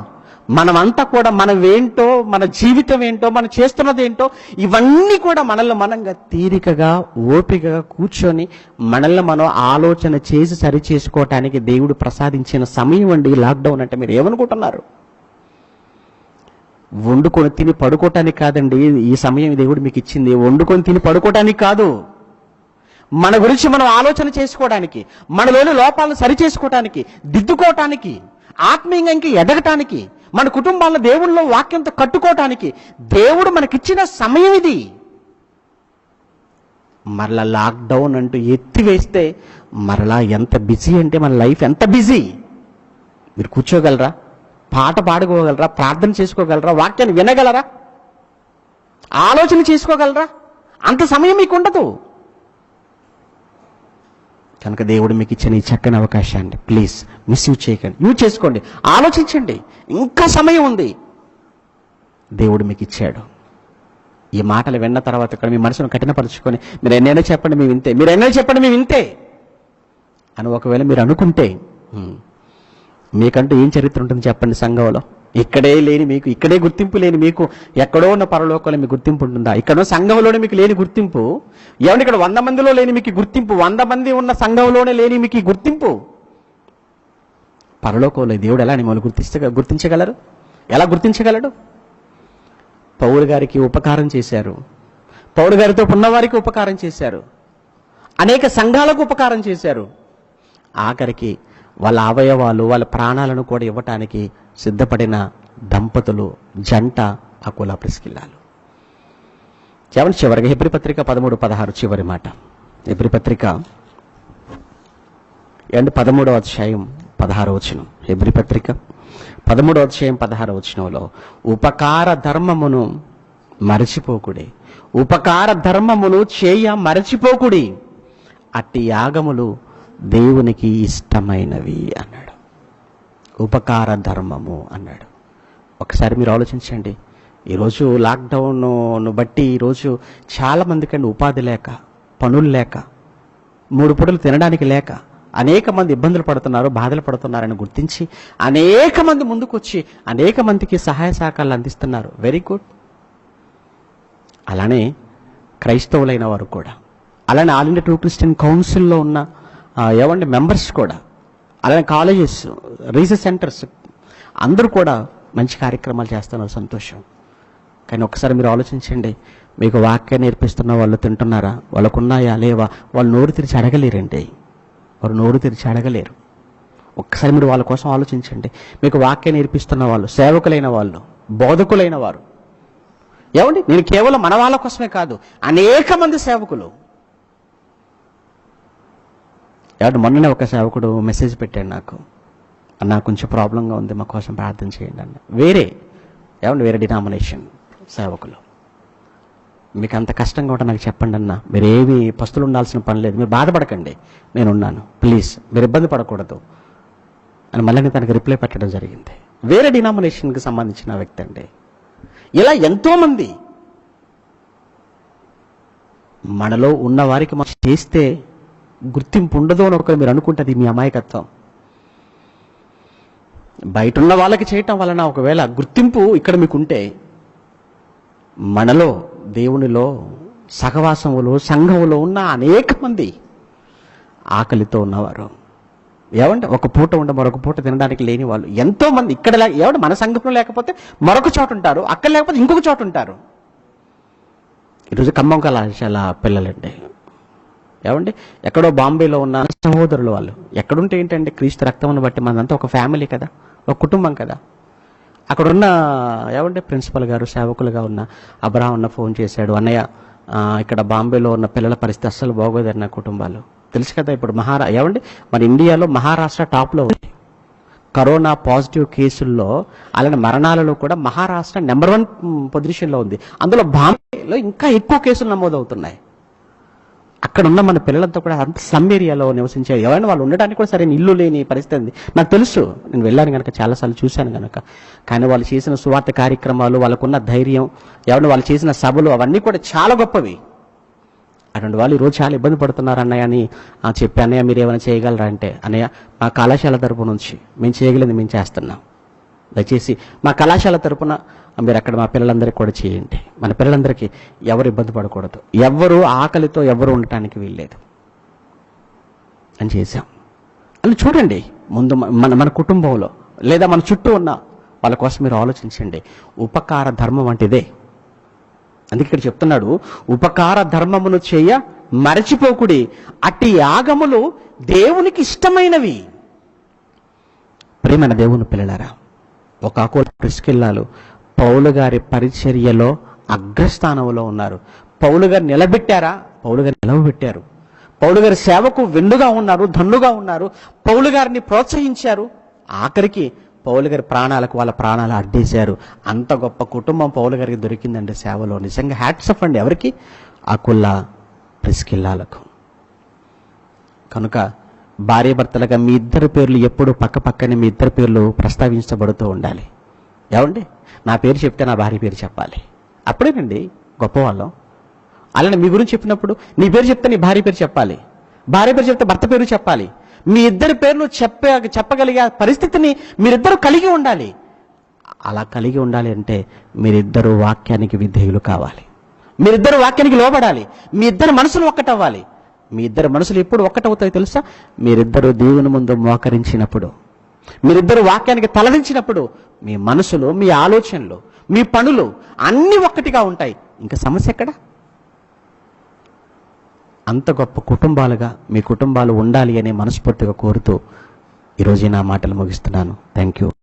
మనమంతా కూడా మనమేంటో, మన జీవితం ఏంటో, మనం చేస్తున్నది ఏంటో, ఇవన్నీ కూడా మనల్ని మనంగా తీరికగా, ఓపికగా కూర్చొని మనల్ని మనం ఆలోచన చేసి సరి చేసుకోవటానికి దేవుడు ప్రసాదించిన సమయం అండి లాక్డౌన్ అంటే. మీరు ఏమనుకుంటున్నారు? వండుకొని తిని పడుకోవటానికి కాదండి ఈ సమయం దేవుడు మీకు ఇచ్చింది. వండుకొని తిని పడుకోవటానికి కాదు, మన గురించి మనం ఆలోచన చేసుకోవడానికి, మనలోని లోపాలను సరి చేసుకోవటానికి, దిద్దుకోవటానికి, ఆత్మీయంగా ఇంకా ఎదగటానికి, మన కుటుంబాలను దేవుళ్ళలో వాక్యంతో కట్టుకోవటానికి దేవుడు మనకిచ్చిన సమయం ఇది. మరలా లాక్డౌన్ అంటూ ఎత్తివేస్తే మరలా ఎంత బిజీ అంటే, మన లైఫ్ ఎంత బిజీ. మీరు కూర్చోగలరా? పాట పాడుకోగలరా? ప్రార్థన చేసుకోగలరా? వాక్యాన్ని వినగలరా? ఆలోచన చేసుకోగలరా? అంత సమయం మీకు ఉండదు. కనుక దేవుడు మీకు ఇచ్చిన ఈ చక్కని అవకాశాన్ని ప్లీజ్ మిస్యూజ్ చేయకండి, యూజ్ చేసుకోండి, ఆలోచించండి. ఇంకా సమయం ఉంది, దేవుడు మీకు ఇచ్చాడు. ఈ మాటలు విన్న తర్వాత ఇక్కడ మీ మనసును కఠినపరుచుకొని మీరు ఎన్నైనా చెప్పండి మేము వింతే, మీరు ఎన్నైనా చెప్పండి మేము వింతే అని ఒకవేళ మీరు అనుకుంటే, మీకంటూ ఏం చరిత్ర ఉంటుంది చెప్పండి సంఘంలో? ఇక్కడే లేని మీకు, ఇక్కడే గుర్తింపు లేని మీకు ఎక్కడో ఉన్న పరలోకంలో మీకు గుర్తింపు ఉంటుందా? ఇక్కడ సంఘంలోనే మీకు లేని గుర్తింపు ఏమంటే, ఇక్కడ 100 మందిలో లేని మీకు గుర్తింపు, 100 మంది ఉన్న సంఘంలోనే లేని మీకు గుర్తింపు పరలోకంలో దేవుడు ఎలా మిమ్మల్ని గుర్తించగలరు? ఎలా గుర్తించగలడు? పౌలు గారికి ఉపకారం చేశారు, పౌలు గారితో ఉన్నవారికి ఉపకారం చేశారు, అనేక సంఘాలకు ఉపకారం చేశారు. ఆఖరికి వాళ్ళ అవయవాలు, వాళ్ళ ప్రాణాలను కూడా ఇవ్వటానికి సిద్ధపడిన దంపతులు, జంట ఆకుల్లా ప్రిస్కిల్లాలు. కేవలం చివరిగా హెబ్రీ పత్రిక 13:16 చివరి మాట. హెబ్రీ పత్రిక 13వ అధ్యాయం 16వ వచనం. హెబ్రీ పత్రిక 13వ అధ్యాయం 16వ వచనంలో, ఉపకార ధర్మమును మరచిపోకుడి, ఉపకార ధర్మమును చేయ మరచిపోకుడి, అట్టి యాగములు దేవునికి ఇష్టమైనవి అన్నాడు. ఉపకార ధర్మము అన్నాడు. ఒకసారి మీరు ఆలోచించండి. ఈరోజు లాక్డౌన్ను బట్టి ఈరోజు చాలా మందికండి ఉపాధి లేక, పనులు లేక, 3 పూటలు తినడానికి లేక అనేక మంది ఇబ్బందులు పడుతున్నారు, బాధలు పడుతున్నారని గుర్తించి అనేక మంది ముందుకొచ్చి అనేక మందికి సహాయ సహకారాలు అందిస్తున్నారు. Very good. అలానే క్రైస్తవులైన వారు కూడా, అలానే ఆల్ ఇండియా ట్రూ క్రిస్టియన్ కౌన్సిల్లో ఉన్న మెంబర్స్ కూడా, అలానే కాలేజెస్, రీసెర్చ్ సెంటర్స్ అందరూ కూడా మంచి కార్యక్రమాలు చేస్తున్నారు, సంతోషం. కానీ ఒకసారి మీరు ఆలోచించండి, మీకు వాక్యం నేర్పిస్తున్న వాళ్ళు తింటున్నారా? వాళ్ళకు ఉన్నాయా లేవా? వాళ్ళు నోరు తెరిచి అడగలేరండి, వారు నోరు తెరిచి అడగలేరు. ఒక్కసారి మీరు వాళ్ళ కోసం ఆలోచించండి. మీకు వాక్యం నేర్పిస్తున్న వాళ్ళు, సేవకులైన వాళ్ళు, బోధకులైన వారు, నేను కేవలం మన వాళ్ళ కోసమే కాదు, అనేక మంది సేవకులు. మొన్ననే ఒక సేవకుడు మెసేజ్ పెట్టాడు నాకు కొంచెం ప్రాబ్లంగా ఉంది, మా కోసం ప్రార్థన చేయండి అన్న. వేరే డినామినేషన్ సేవకులు మీకు అంత కష్టంగా ఉంటే నాకు చెప్పండి అన్న, మీరు ఏమి పస్తులు ఉండాల్సిన పని లేదు, మీరు బాధపడకండి, నేనున్నాను, ప్లీజ్ మీరు ఇబ్బంది పడకూడదు అని మళ్ళీ తనకి రిప్లై పెట్టడం జరిగింది. వేరే డినామినేషన్కి సంబంధించిన వ్యక్తి అండి. ఇలా ఎంతోమంది మనలో ఉన్న వారికి మనం చేస్తే గుర్తింపు ఉండదు అని ఒకరు మీరు అనుకుంటుంది మీ అమాయకత్వం. బయట ఉన్న వాళ్ళకి చేయటం వలన ఒకవేళ గుర్తింపు ఇక్కడ మీకుంటే, మనలో దేవునిలో సహవాసములో సంఘములో ఉన్న అనేక మంది ఆకలితో ఉన్నవారు, ఏమంటే ఒక పూట ఉండ మరొక పూట తినడానికి లేని వాళ్ళు ఎంతో మంది ఇక్కడ ఏమంటే మన సంఘంలో లేకపోతే మరొక చోట ఉంటారు, అక్కడ లేకపోతే ఇంకొక చోట ఉంటారు. ఈరోజు ఖమ్మం కళాశాల పిల్లలండి, ఏమండి ఎక్కడో బాంబేలో ఉన్న సహోదరులు వాళ్ళు ఎక్కడుంటే ఏంటంటే క్రీస్తు రక్తమును బట్టి మనంతా ఒక ఫ్యామిలీ కదా, ఒక కుటుంబం కదా. అక్కడున్న ఏమంటే ప్రిన్సిపల్ గారు సేవకులుగా ఉన్న అబ్రహాం ఫోన్ చేశాడు, అన్నయ్య ఇక్కడ బాంబేలో ఉన్న పిల్లల పరిస్థితి అస్సలు బాగోదని నా కుటుంబాలు. తెలుసు కదా ఇప్పుడు ఏమండి మన ఇండియాలో మహారాష్ట్ర టాప్లో ఉంది కరోనా పాజిటివ్ కేసుల్లో, అలానే మరణాలలో కూడా మహారాష్ట్ర నెంబర్ 1 పొజిషన్లో ఉంది. అందులో బాంబేలో ఇంకా ఎక్కువ కేసులు నమోదవుతున్నాయి. అక్కడ ఉన్న మన పిల్లలంతా కూడా అంత స్లమ్ ఏరియాలో నివసించారు, ఎవరైనా వాళ్ళు ఉండడానికి కూడా సరైన ఇల్లు లేని పరిస్థితి ఉంది. నాకు తెలుసు, నేను వెళ్ళాను కనుక చాలాసార్లు చూశాను కనుక. కానీ వాళ్ళు చేసిన సువార్త కార్యక్రమాలు, వాళ్ళకున్న ధైర్యం, ఎవరైనా వాళ్ళు చేసిన సభలు అవన్నీ కూడా చాలా గొప్పవి. అటువంటి వాళ్ళు ఈరోజు చాలా ఇబ్బంది పడుతున్నారు అన్నయ్య అని చెప్పి, అన్నయ్య మీరు ఏమైనా చేయగలరా అంటే, అన్నయ్య మా కళాశాల తరపు నుంచి మేము చేయగలిగింది మేము చేస్తున్నాం, దయచేసి మా కళాశాల తరపున మీరు అక్కడ మా పిల్లలందరికీ కూడా చేయండి. మన పిల్లలందరికీ ఎవరు ఇబ్బంది పడకూడదు, ఎవరు ఆకలితో ఎవరు ఉండటానికి వీల్లేదు అని చేశాం. అని చూడండి, ముందు మన కుటుంబంలో లేదా మన చుట్టూ ఉన్న వాళ్ళ కోసం మీరు ఆలోచించండి. ఉపకార ధర్మం వంటిదే. అందుకే ఇక్కడ చెప్తున్నాడు, ఉపకార ధర్మమును చేయ మరచిపోకుడి, అట్టి యాగములు దేవునికి ఇష్టమైనవి. ప్రియమైన దేవుని పిల్లలారా, ఒక ప్రిస్కిల్లాలు పౌలు గారి పరిచర్యలో అగ్రస్థానంలో ఉన్నారు. పౌలు గారు నిలబెట్టారా? పౌలు గారు నిలవబెట్టారు. పౌలు గారి సేవకు వెన్నుగా ఉన్నారు, ధన్నుగా ఉన్నారు. పౌలు గారిని ప్రోత్సహించారు. ఆఖరికి పౌలు గారి ప్రాణాలకు వాళ్ళ ప్రాణాలు అడ్డేశారు. అంత గొప్ప కుటుంబం పౌలు గారికి దొరికిందండి సేవలో. నిజంగా హ్యాట్స్ ఆఫ్ అండి ఎవరికి? అకుల్లా ప్రిస్కిల్లాలకు. కనుక భార్యాభర్తలుగా మీ ఇద్దరి పేర్లు ఎప్పుడు పక్క పక్కనే మీ ఇద్దరి పేర్లు ప్రస్తావించబడుతూ ఉండాలి. ఏమండి, నా పేరు చెప్తే నా భార్య పేరు చెప్పాలి, అప్పుడేనండి గొప్పవాళ్ళం. అలానే మీ గురించి చెప్పినప్పుడు నీ పేరు చెప్తే నీ భార్య పేరు చెప్పాలి, భార్య పేరు చెప్తే భర్త పేరు చెప్పాలి. మీ ఇద్దరి పేర్లు చెప్పగలిగే పరిస్థితిని మీరిద్దరూ కలిగి ఉండాలి. అలా కలిగి ఉండాలి అంటే మీరిద్దరూ వాక్యానికి విధేయులు కావాలి, మీరిద్దరు వాక్యానికి లోబడాలి, మీ ఇద్దరు మనసులు ఒక్కటవ్వాలి. మీ ఇద్దరు మనసులు ఎప్పుడు ఒక్కటవుతాయో తెలుసా? మీరిద్దరూ దేవుని ముందు మోకరించినప్పుడు, మీరిద్దరు వాక్యానికి తలదించినప్పుడు మీ మనసులు, మీ ఆలోచనలు, మీ పనులు అన్నీ ఒక్కటిగా ఉంటాయి. ఇంకా సమస్య ఎక్కడ? అంత గొప్ప కుటుంబాలుగా మీ కుటుంబాలు ఉండాలి అనే మనస్ఫూర్తిగా కోరుతూ ఈరోజు నా మాటలు ముగిస్తున్నాను. Thank you.